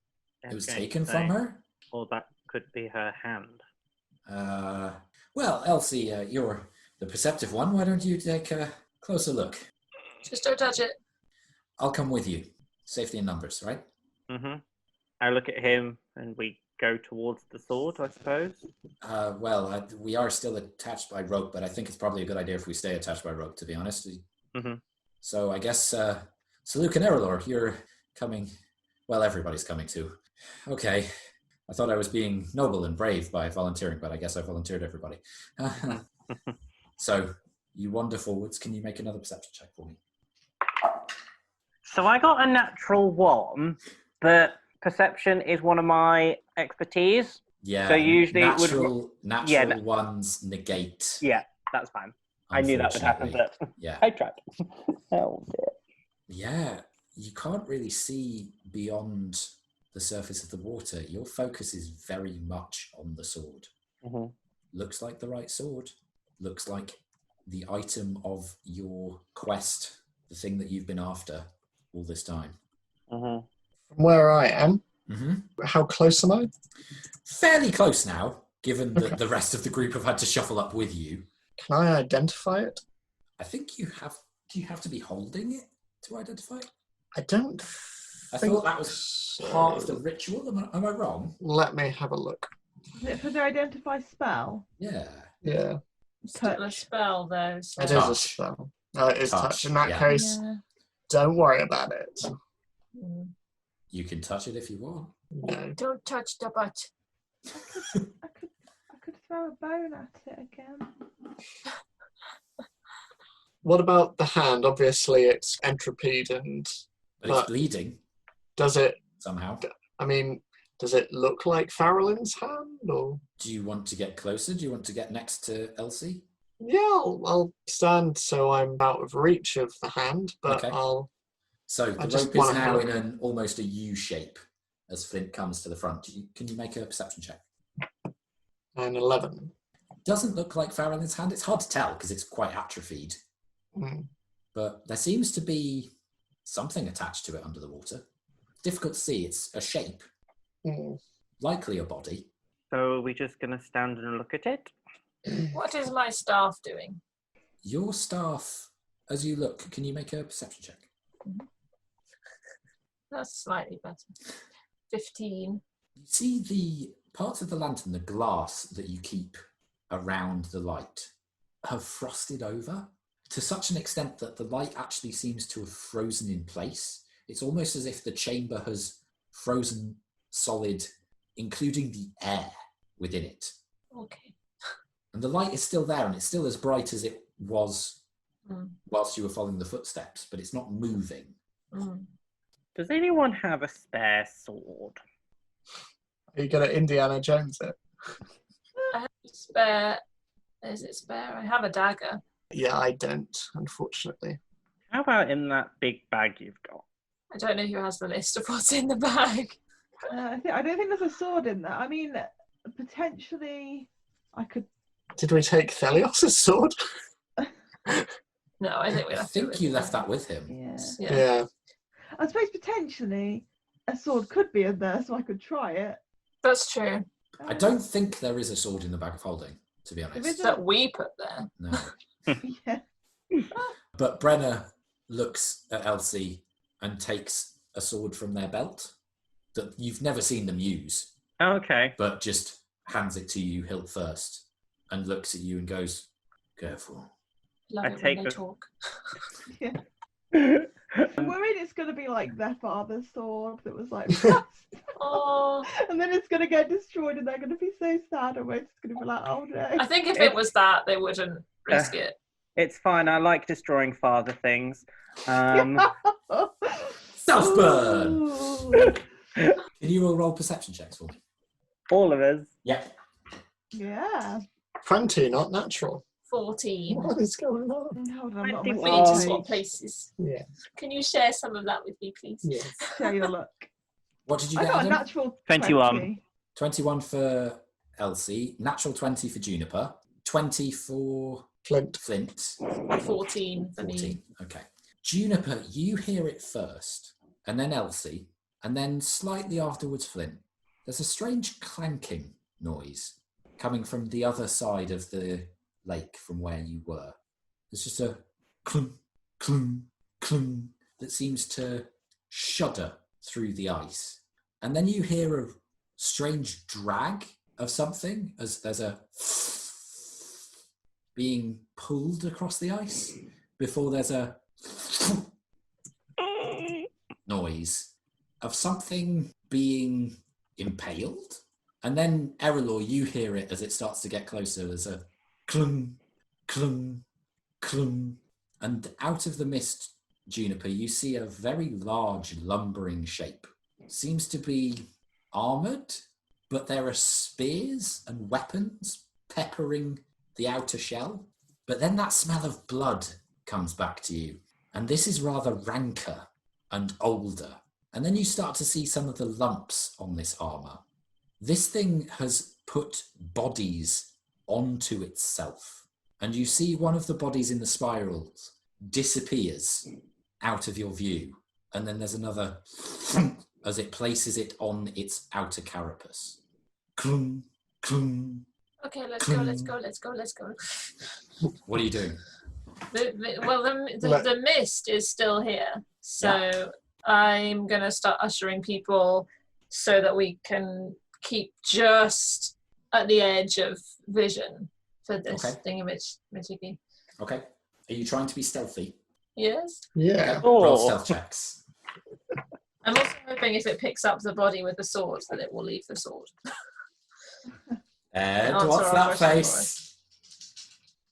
It was Okay, taken so- from her? Or that could be her hand. Well, Elsie, you're the perceptive one. Why don't you take a closer look? Just don't touch it. I'll come with you. Safety in numbers, right? Mm-hmm. I look at him and we go towards the sword, I suppose. We are still attached by rope, but I think it's probably a good idea if we stay attached by rope, to be honest. Mm-hmm. So I guess, Saluk and Erallur, you're coming. Well, everybody's coming too. Okay. I thought I was being noble and brave by volunteering, but I guess I volunteered everybody. So, you wander forwards. Can you make another perception check for me? So I got a natural 1, but perception is one of my expertise. Yeah. So usually it would- natural ones negate. Yeah, that's fine. I knew that would happen, unfortunately. but Yeah. I tried. Oh, dear. Yeah. You can't really see beyond the surface of the water. Your focus is very much on the sword. Mm-hmm. Looks like the right sword. Looks like the item of your quest, the thing that you've been after all this time. Mm-hmm. From where I am, Mm-hmm. how close am I? Fairly close now, given that the rest of the group have had to shuffle up with you. Can I identify it? I think you have. Do you have to be holding it to identify it? I don't I think thought that was so. part of the ritual. Am I wrong? Let me have a look. Is it for the identify spell? Yeah. Yeah, Still a spell though. So. it is a spell. It is touch. In that yeah. case, Yeah. don't worry about it. Mm. You can touch it if you want. No. Don't touch the butt. I could throw a bone at it again. What about the hand? Obviously, it's entropied, and But it's But- bleeding does it? somehow. I mean, does it look like Faralynn's hand, or? Do you want to get closer? Do you want to get next to Elsie? Yeah, I'll stand so I'm out of reach of the hand, but Okay. I So the just rope is wanna now have- in almost a U shape as Flint comes to the front. Can you make a perception check? An 11. Doesn't look like Faralyn's hand. It's hard to tell because it's quite atrophied. Mm. But there seems to be something attached to it under the water. Difficult to see. It's a shape. Mm. Likely a body. So are we just going to stand and look at it? What is my staff doing? Your staff, as you look, can you make a perception check? That's slightly better. 15. You see the parts of the lantern, the glass that you keep around the light, have frosted over to such an extent that the light actually seems to have frozen in place. It's almost as if the chamber has frozen solid, including the air within it. Okay. And the light is still there, and it's still as bright as it was whilst you were following the footsteps, but it's not moving. Does anyone have a spare sword? Are you going to Indiana Jones it? I have a spare. Is it spare? I have a dagger. Yeah, I don't, unfortunately. How about in that big bag you've got? I don't know who has the list of what's in the bag. I don't think there's a sword in there. I mean, potentially, I could. Did we take Thelios' sword? No, I think we I left it think with you him. left that with him. Yeah. Yeah. I suppose potentially a sword could be in there, so I could try it. That's true. I don't think there is a sword in the bag of holding, to be honest. isn't. That we put there. No. Yeah. But Brenna looks at Elsie and takes a sword from their belt that you've never seen them use, Okay. but just hands it to you hilt first and looks at you and goes, "Careful." Love I it when take they the- talk. I'm worried it's going to be like their father's sword that was like, Oh, and then it's going to get destroyed, and they're going to be so sad, and we're just going to be like, oh no. I think if it was that, they wouldn't risk it. It's fine. I like destroying father things. Self-burn! Ooh. Can you all roll perception checks for me? All of us. Yep. Yeah. 20, not natural. 14. What is going on? Hold on, I'm not on We my need to same swap page. places. Yeah. Can you share some of that with me, please? Yes. Share your luck. What did you I get, got a Adam? natural 21. 20. 21 for Elsie, natural 20 for Juniper, 20 for Flint. Flint, 14 for me. 14. Okay. Juniper, you hear it first, and then Elsie, and then slightly afterwards Flint. There's a strange clanking noise coming from the other side of the lake from where you were. There's just a clunk, clunk, clunk that seems to shudder through the ice. And then you hear a strange drag of something as there's a being pulled across the ice before there's a noise of something being impaled. And then, Erallur, you hear it as it starts to get closer. There's a clung, clung, clung. And out of the mist, Juniper, you see a very large lumbering shape. Seems to be armoured, but there are spears and weapons peppering the outer shell. But then that smell of blood comes back to you. And this is rather ranker and older. And then you start to see some of the lumps on this armour. This thing has put bodies onto itself. And you see one of the bodies in the spirals disappears out of your view. And then there's another as it places it on its outer carapace. Clung, clung. Okay, let's go, let's go, let's go, let's go. What are you doing? The mist is still here. So I'm going to start ushering people so that we can keep just at the edge of vision for this thingamajiggy. Okay. Are you trying to be stealthy? Yes. Yeah. Roll Oh. stealth checks. I'm also hoping if it picks up the body with the sword, that it will leave the sword. Ed, Answer what's our that question for face?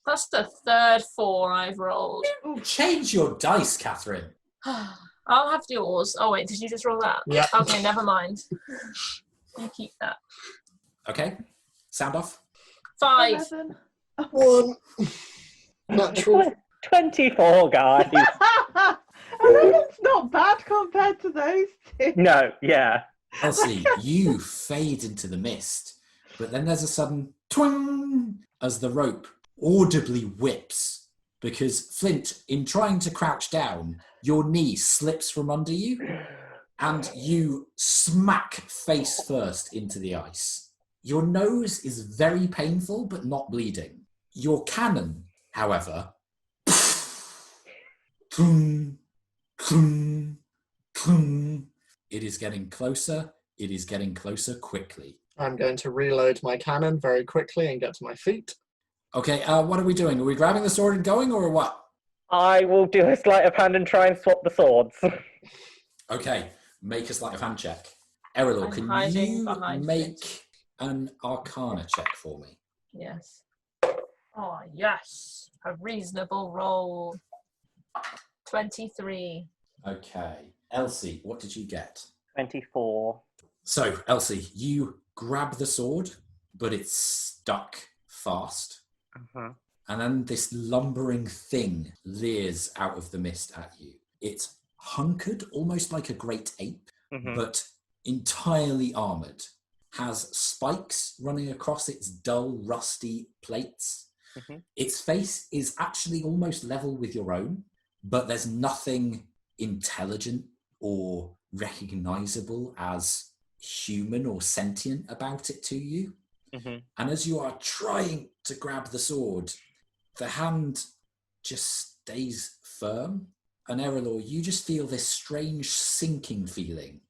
That's the third 4 I've rolled. Change your dice, Kathryn. I'll have yours. Oh wait, did you just roll that? Yeah. Okay, never mind. You keep that. Okay. Sound off. 5. 11. 1. Natural. 24, guys. 11's not bad compared to those two. No, yeah. Elsie, you fade into the mist, but then there's a sudden twang as the rope audibly whips because Flint, in trying to crouch down, your knee slips from under you and you smack face first into the ice. Your nose is very painful but not bleeding. Your cannon, however, clung, clung, clung. It is getting closer. It is getting closer quickly. I'm going to reload my cannon very quickly and get to my feet. Okay, what are we doing? Are we grabbing the sword and going, or what? I will do a sleight of hand and try and swap the swords. Okay, make a sleight of hand check. Erallur, I'm can hiding you behind make an Arcana check for me? Yes. Oh, yes. A reasonable roll. 23. Okay. Elsie, what did you get? 24. So, Elsie, you grab the sword, but it's stuck fast. Uh-huh. And then this lumbering thing leers out of the mist at you. It's hunkered, almost like a great ape, but entirely armoured. Has spikes running across its dull, rusty plates. Its face is actually almost level with your own, but there's nothing intelligent or recognisable as human or sentient about it to you. And as you are trying to grab the sword, the hand just stays firm. And Erallur, you just feel this strange sinking feeling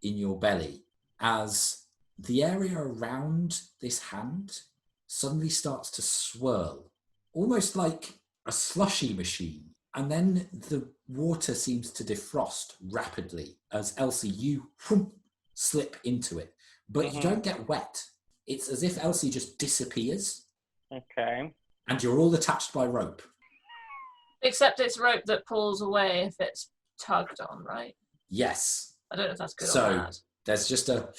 in your belly as the area around this hand suddenly starts to swirl, almost like a slushy machine. And then the water seems to defrost rapidly as Elsie, you slip into it. But you don't get wet. It's as if Elsie just disappears. Okay. And you're all attached by rope. Except it's rope that pulls away if it's tugged on, right? Yes. I don't know if that's good or So bad. there's just a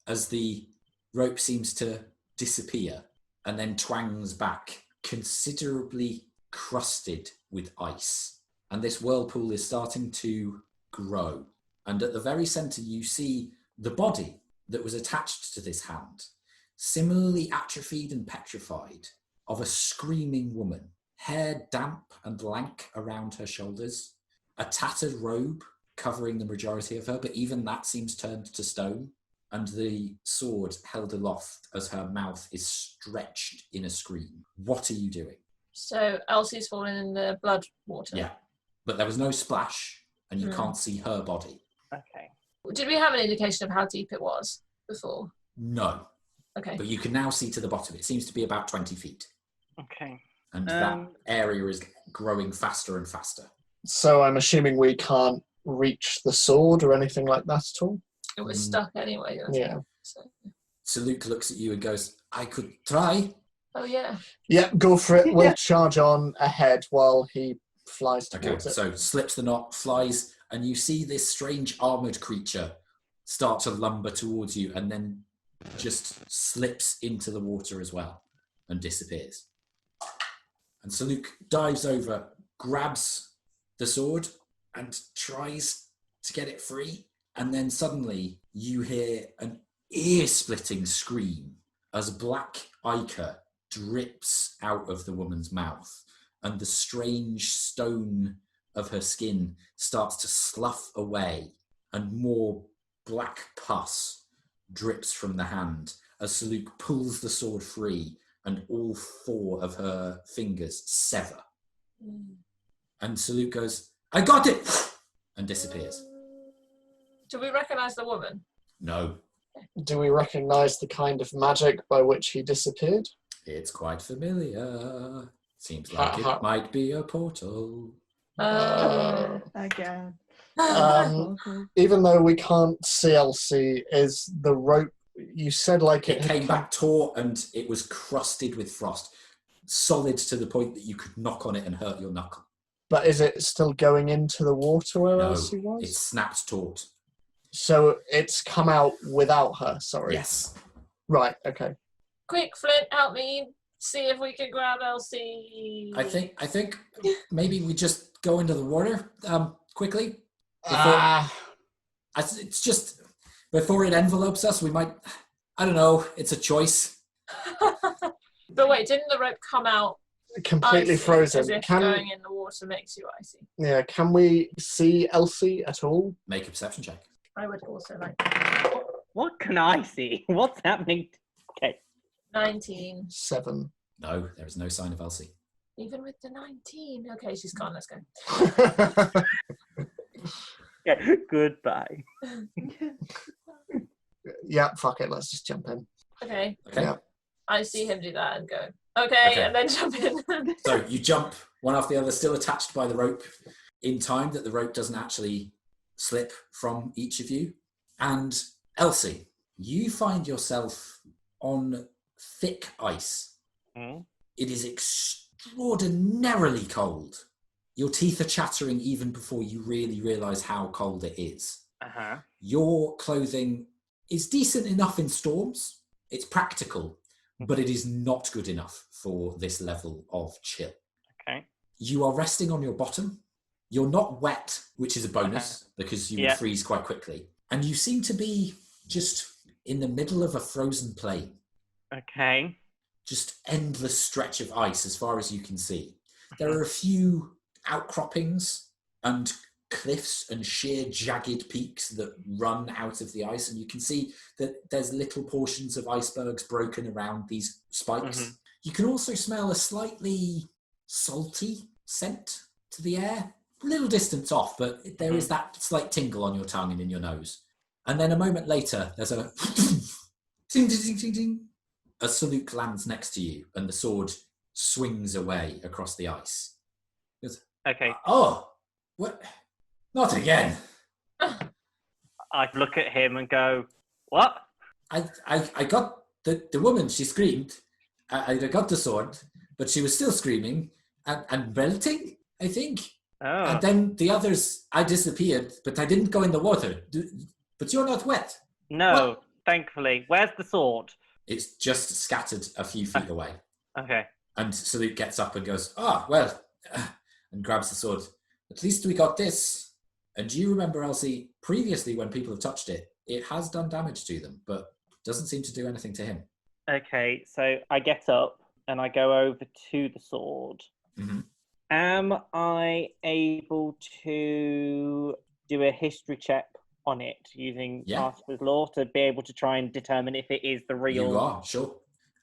as the rope seems to disappear and then twangs back, considerably crusted with ice. And this whirlpool is starting to grow. And at the very center, you see the body that was attached to this hand, similarly atrophied and petrified, of a screaming woman, hair damp and lank around her shoulders, a tattered robe covering the majority of her, but even that seems turned to stone, and the sword held aloft as her mouth is stretched in a scream. What are you doing? So Elsie's fallen in the blood water. Yeah, but there was no splash, and you can't see her body. Okay. Did we have an indication of how deep it was before? No, Okay. but you can now see to the bottom. It seems to be about 20 feet. Okay. And that area is growing faster and faster. So I'm assuming we can't reach the sword or anything like that at all? It was stuck anyway. Wasn't Yeah. It? So. So Luke looks at you and goes, I could try. Oh, yeah. Yeah, go for it. We'll charge on ahead while he flies Okay, towards it. so slips the knot, flies, and you see this strange armoured creature start to lumber towards you and then just slips into the water as well and disappears. And so Luke dives over, grabs the sword and tries to get it free. And then suddenly you hear an ear-splitting scream as black ichor drips out of the woman's mouth and the strange stone of her skin starts to slough away and more black pus drips from the hand as Saluk pulls the sword free and all 4 of her fingers sever. And Saluk goes, I got it! And disappears. Do we recognise the woman? No, Do we recognise the kind of magic by which he disappeared? it's quite familiar. Seems like it might be a portal. Again. Even though we can't see Elsie, is the rope, you said like It came back taut and it was crusted with frost. Solid to the point that you could knock on it and hurt your knuckle. But is it still going into the water where No, Elsie was? it's snapped taut. So it's come out without her, sorry. Yes. Right, okay. Quick, Flint, help me see if we can grab Elsie. I think maybe we just go into the water quickly. It's just before it envelopes us, we might. I don't know. It's a choice. But wait, didn't the rope come out completely icy, frozen? as if going in the water makes you icy? Yeah, can we see Elsie at all? Make a perception check. I would also like What can I see? What's happening? Okay. 19. 7. No, there is no sign of Elsie. Even with the 19. Okay, she's gone. Let's go. Yeah, goodbye. Yeah, fuck it, let's just jump in. Okay. Okay. Yeah. I see him do that and go, okay, and then jump in. So you jump one after the other, still attached by the rope, in time that the rope doesn't actually slip from each of you. And Elsie, you find yourself on thick ice. Mm. It is extraordinarily cold. Your teeth are chattering even before you really realise how cold it is. Uh-huh. Your clothing is decent enough in storms. It's practical, but it is not good enough for this level of chill. Okay. You are resting on your bottom. You're not wet, which is a bonus because you would freeze quite quickly. And you seem to be just in the middle of a frozen plain. Okay. Just endless stretch of ice as far as you can see. There are a few outcroppings and cliffs and sheer jagged peaks that run out of the ice, and you can see that there's little portions of icebergs broken around these spikes. Mm-hmm. You can also smell a slightly salty scent to the air, a little distance off, but there is that slight tingle on your tongue and in your nose. And then a moment later, there's a ting, ting, ting, ting, ting. A salute lands next to you, and the sword swings away across the ice. Okay. Oh, what? Not again. I look at him and go, what? I got the woman, she screamed. I got the sword, but she was still screaming and melting, I think. Oh. And then the others, I disappeared, but I didn't go in the water. But you're not wet. No, What? thankfully. Where's the sword? It's just scattered a few feet away. Okay. And Salute gets up and goes, and grabs the sword. At least we got this. And do you remember, Elsie, previously when people have touched it, it has done damage to them, but doesn't seem to do anything to him. Okay, so I get up and I go over to the sword. Mm-hmm. Am I able to do a history check on it using Arthur's Law to be able to try and determine if it is the real... You are, sure.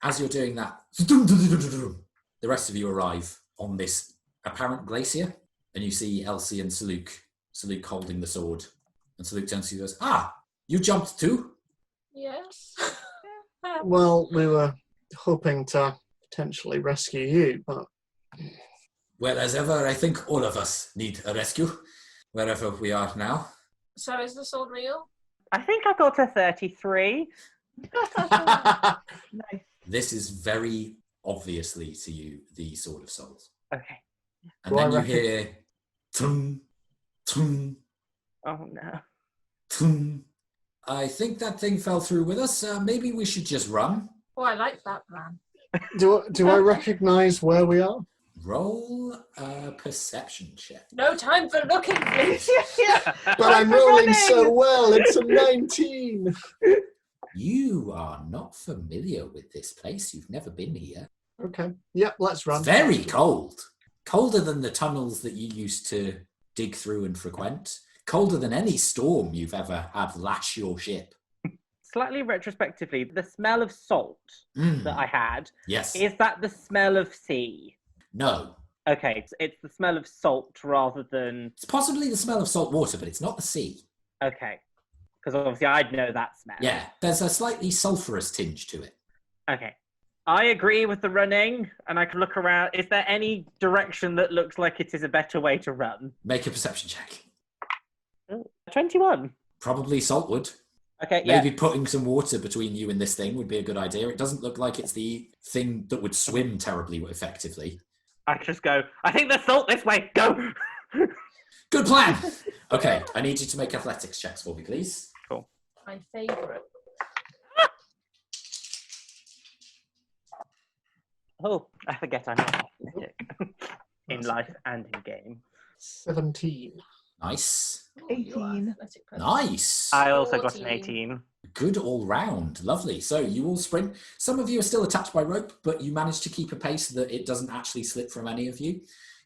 As you're doing that, the rest of you arrive on this apparent glacier, and you see Elsie and Saluk holding the sword. And Saluk turns to you and goes, you jumped too? Yes. Well, we were hoping to potentially rescue you, but... Well, as ever, I think all of us need a rescue, wherever we are now. So is the sword real? I think I got a 33. Nice. This is very obviously to you the Sword of Souls. Okay. And then you hear tung, tung, Oh, no. tung. I think that thing fell through with us. Maybe we should just run. Oh, I like that plan. Do I recognise where we are? Roll a perception check. No time for looking, please. But I'm rolling so well, it's a 19. You are not familiar with this place. You've never been here. Okay. Yep, let's run. It's very cold. Colder than the tunnels that you used to dig through and frequent. Colder than any storm you've ever had lash your ship. Slightly retrospectively, the smell of salt that I had, Yes. is that the smell of sea? No. Okay, it's the smell of salt rather than... It's possibly the smell of salt water, but it's not the sea. Okay, because obviously I'd know that smell. Yeah, there's a slightly sulphurous tinge to it. Okay. I agree with the running, and I can look around. Is there any direction that looks like it is a better way to run? Make a perception check. 21. Probably saltwood. Okay, yeah. Maybe putting some water between you and this thing would be a good idea. It doesn't look like it's the thing that would swim terribly effectively. I just go, I think there's salt this way. Go! Good plan. Okay, I need you to make athletics checks for me, please. Cool. My favourite. Oh, I forget I'm not athletic. In life and in game. 17. Nice. Ooh, you are 18. athletic person. Nice. I also got an 14. 18. Good all round. Lovely. So you all sprint. Some of you are still attached by rope, but you manage to keep a pace that it doesn't actually slip from any of you.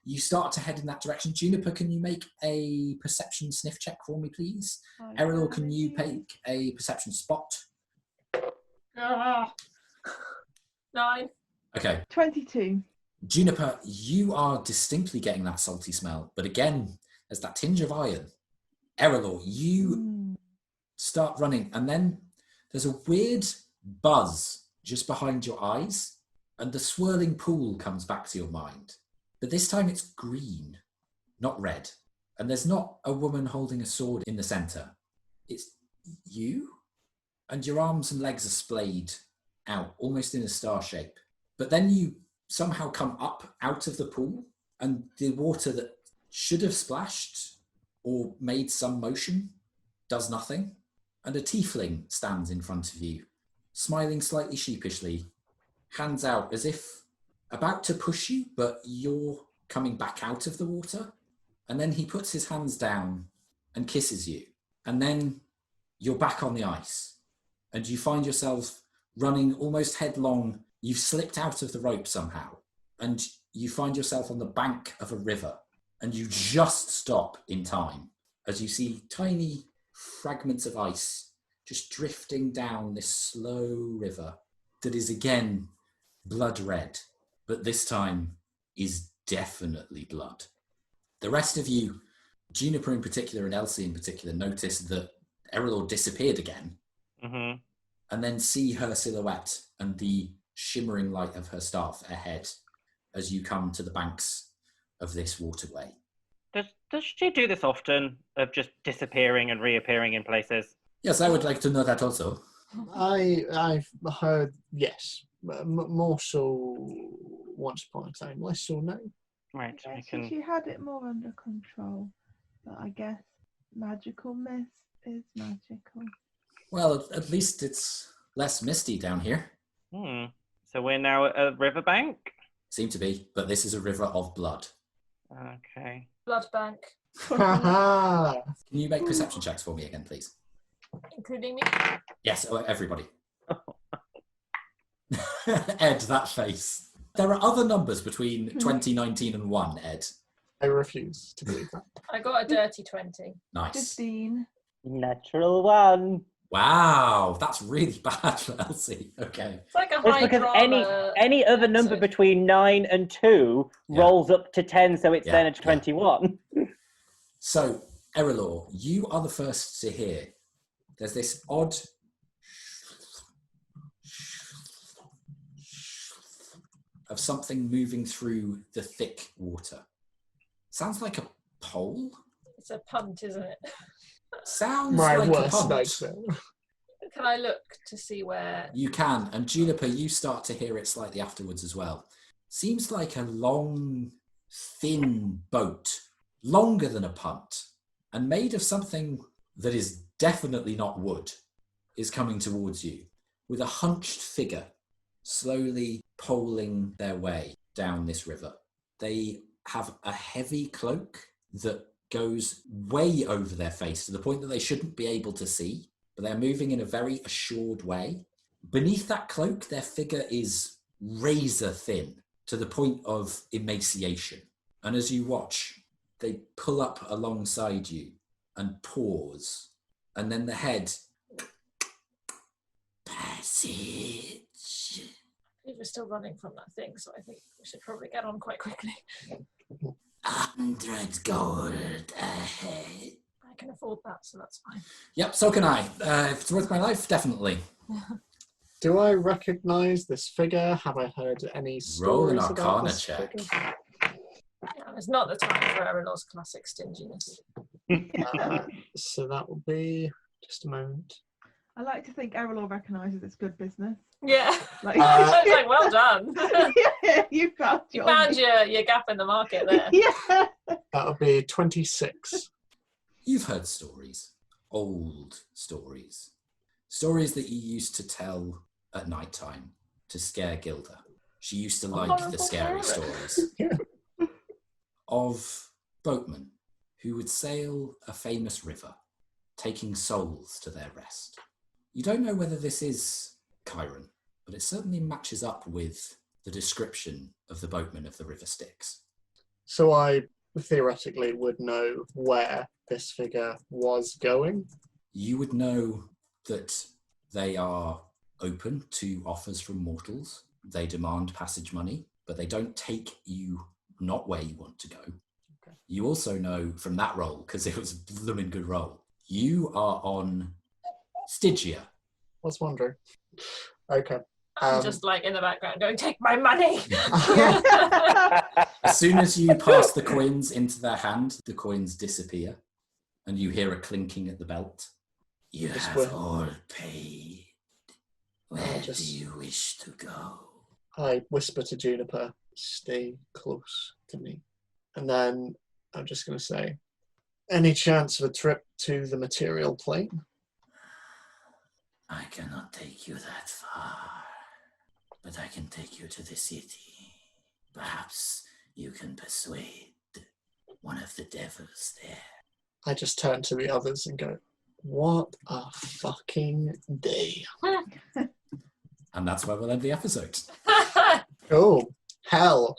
You start to head in that direction. Juniper, can you make a perception sniff check for me, please? Erallur, can you make a perception spot? Ah. 9. Okay. 22. Juniper, you are distinctly getting that salty smell, but again, there's that tinge of iron. Erallur, you start running, and then there's a weird buzz just behind your eyes, and the swirling pool comes back to your mind. But this time it's green, not red. And there's not a woman holding a sword in the centre. It's you, and your arms and legs are splayed out, almost in a star shape. But then you somehow come up out of the pool, and the water that should have splashed or made some motion does nothing. And a tiefling stands in front of you, smiling slightly sheepishly, hands out as if about to push you, but you're coming back out of the water. And then he puts his hands down and kisses you. And then you're back on the ice. And you find yourself running almost headlong. You've slipped out of the rope somehow. And you find yourself on the bank of a river. And you just stop in time as you see tiny fragments of ice just drifting down this slow river that is again blood red, but this time is definitely blood. The rest of you, Juniper in particular and Elsie in particular, notice that Erallur disappeared again, and then see her silhouette and the shimmering light of her staff ahead as you come to the banks of this waterway. Does she do this often, of just disappearing and reappearing in places? Yes, I would like to know that also. I've heard, yes, more so once upon a time, less so now. Right, I I guess can... she had it more under control, but I guess magical mist is magical. Well, at least it's less misty down here. So we're now at a riverbank? Seem to be, but this is a river of blood. Okay. Blood bank, Can you make perception checks for me again, please? including me. Yes, everybody. Ed, that face. There are other numbers between 2019 and 1, Ed. I refuse to believe that. I got a dirty 20. Nice. 15. Natural 1. Wow, that's really bad for Elsie. Okay. It's like a It's high because drama any other number episode. between 9 and 2 Yeah. rolls up to 10, so it's Yeah, then a yeah. 21. So, Erallur, you are the first to hear. There's this odd of something moving through the thick water. Sounds like a pole? It's a punt, isn't it? Sounds My like a worst punt. nightmare. Can I look to see where? You can, and Juniper, you start to hear it slightly afterwards as well. Seems like a long, thin boat, longer than a punt, and made of something that is definitely not wood, is coming towards you, with a hunched figure slowly poling their way down this river. They have a heavy cloak that goes way over their face to the point that they shouldn't be able to see, but they're moving in a very assured way. Beneath that cloak, their figure is razor thin to the point of emaciation. And as you watch, they pull up alongside you and pause. And then the head, passage. We're still running from that thing, so I think we should probably get on quite quickly. 100 gold ahead. I can afford that, so that's fine. Yep, so can I. If it's worth my life, definitely. Do I recognise this figure? Have I heard any Roll an stories about Arcana this check. figure? Yeah, it's not the time for Erallur's classic stinginess. So that will be just a moment. I like to think Erallur recognises it's good business. Yeah. Like, It's like, well done. yeah, you found your gap in the market there. Yeah. That'll be 26. You've heard stories, old stories. Stories that you used to tell at night time to scare Gilda. She used to like the scary stories. Of boatmen who would sail a famous river, taking souls to their rest. You don't know whether this is Chiron, but it certainly matches up with the description of the boatman of the River Styx. So I theoretically would know where this figure was going. You would know that they are open to offers from mortals. They demand passage money, but they don't take you not where you want to go. Okay. You also know from that role, because it was a blooming good role, you are on Stygia. Was wondering. Okay. I'm just like in the background going, take my money. As soon as you pass the coins into their hand, the coins disappear and you hear a clinking at the belt. You have all paid. Where do you wish to go? I whisper to Juniper, stay close to me. And then I'm just going to say, any chance of a trip to the material plane? I cannot take you that far, but I can take you to the city. Perhaps you can persuade one of the devils there. I just turn to the others and go, what a fucking day. And that's where we'll end the episode. Oh, hell.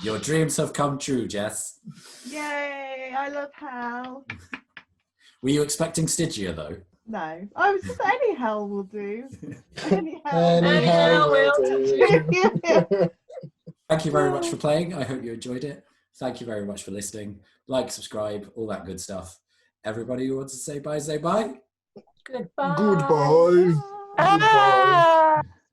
Your dreams have come true, Jess. Yay, I love hell. Were you expecting Stygia, though? No, I was just any hell will do. Any hell. Any hell will do. Thank you very much for playing. I hope you enjoyed it. Thank you very much for listening. Like, subscribe, all that good stuff. Everybody who wants to say bye, say bye. Goodbye. Goodbye. Ah! Goodbye.